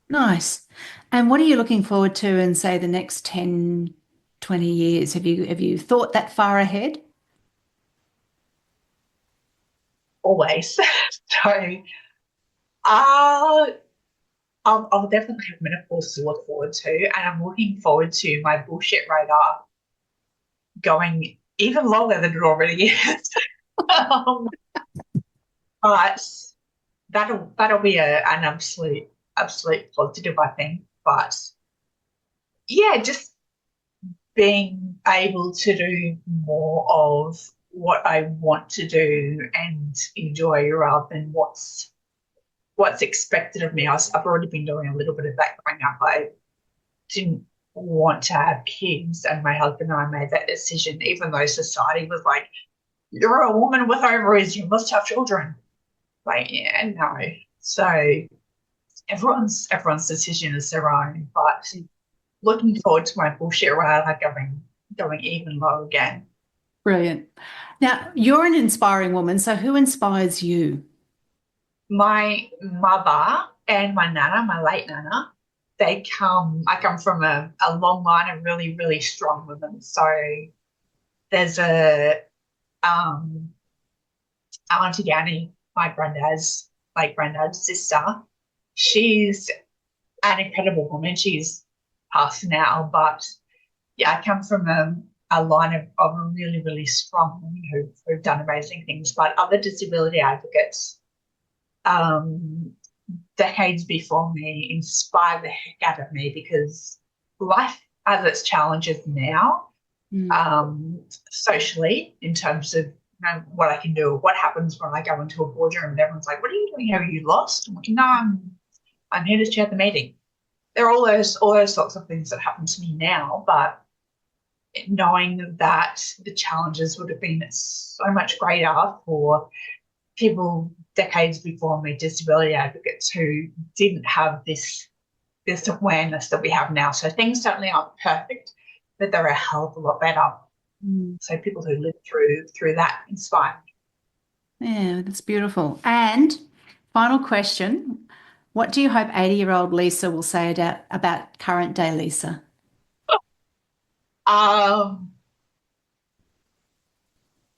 Nice. And what are you looking forward to in, say, the next 10, 20 years? Have you thought that far ahead? Always. So I'll definitely have menopause to look forward to, and I'm looking forward to my bullshit radar going even longer than it already is. But that'll be an absolute positive, I think. But yeah, just being able to do more of what I want to do and enjoy rather than what's expected of me. I've already been doing a little bit of that growing up. I didn't want to have kids, and my husband and I made that decision, even though society was like, "You're a woman with ovaries, you must have children." Like, yeah, no. So everyone's decision is their own, but looking forward to my bullshit radar going even low again. Brilliant. Now, you're an inspiring woman, so who inspires you? My mother and my nana, my late nana, I come from a long line of really, really strong women. So there's Auntie Annie, my late granddad's sister. She's an incredible woman. She's passed now, but yeah, I come from a line of really, really strong women who've done amazing things. But other disability advocates, decades before me, inspire the heck out of me, because life has its challenges now, socially, in terms of what I can do, what happens when I go into a boardroom and everyone's like, "What are you doing? Are you lost?" I'm like, "No, I'm here to chair the meeting." There are all those sorts of things that happen to me now, but knowing that the challenges would have been so much greater for people decades before me, disability advocates who didn't have this awareness that we have now. So things certainly aren't perfect, but they're a hell of a lot better. So people who live through that inspire me. Yeah, that's beautiful. And final question, what do you hope 80-year-old Lisa will say about current day Lisa?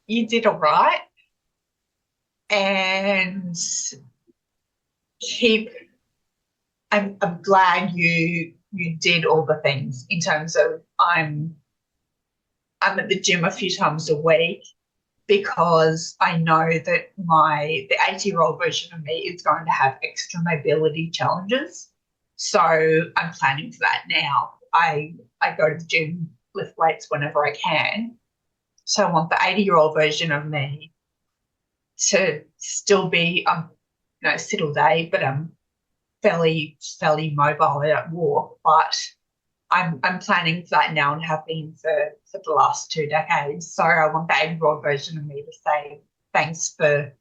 You did all right, and I'm glad you did all the things, in terms of I'm at the gym a few times a week, because I know that the 80-year-old version of me is going to have extra mobility challenges. So I'm planning for that now. I go to the gym, lift weights whenever I can. So I want the 80-year-old version of me to still be, sit all day, but I'm fairly mobile at walk. But I'm planning for that now, and have been for the last 2 decades. So I want the 80-year-old version of me to say thanks for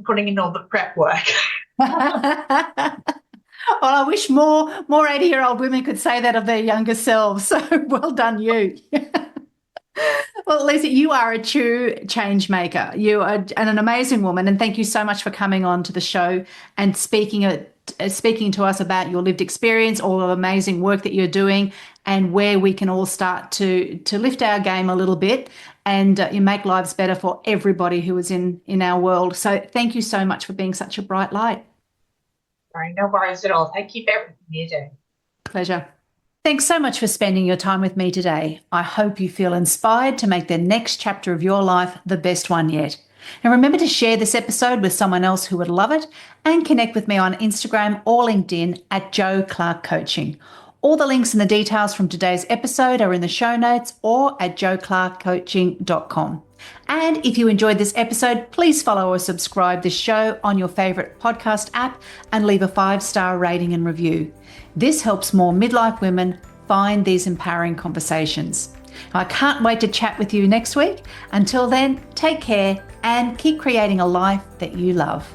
putting in all the prep work. Well, I wish more 80-year-old women could say that of their younger selves. So well done, you. Well, Lisa, you are a true change maker. You are an amazing woman, and thank you so much for coming on to the show and speaking to us about your lived experience, all the amazing work that you're doing, and where we can all start to lift our game a little bit and you make lives better for everybody who is in our world. So thank you so much for being such a bright light. No worries at all. Thank you for everything you do. Pleasure. Thanks so much for spending your time with me today. I hope you feel inspired to make the next chapter of your life the best one yet. And remember to share this episode with someone else who would love it, and connect with me on Instagram or LinkedIn at Jo Clark Coaching. All the links and the details from today's episode are in the show notes or at joclarkcoaching.com. And if you enjoyed this episode, please follow or subscribe this show on your favourite podcast app and leave a 5-star rating and review. This helps more midlife women find these empowering conversations. I can't wait to chat with you next week. Until then, take care and keep creating a life that you love.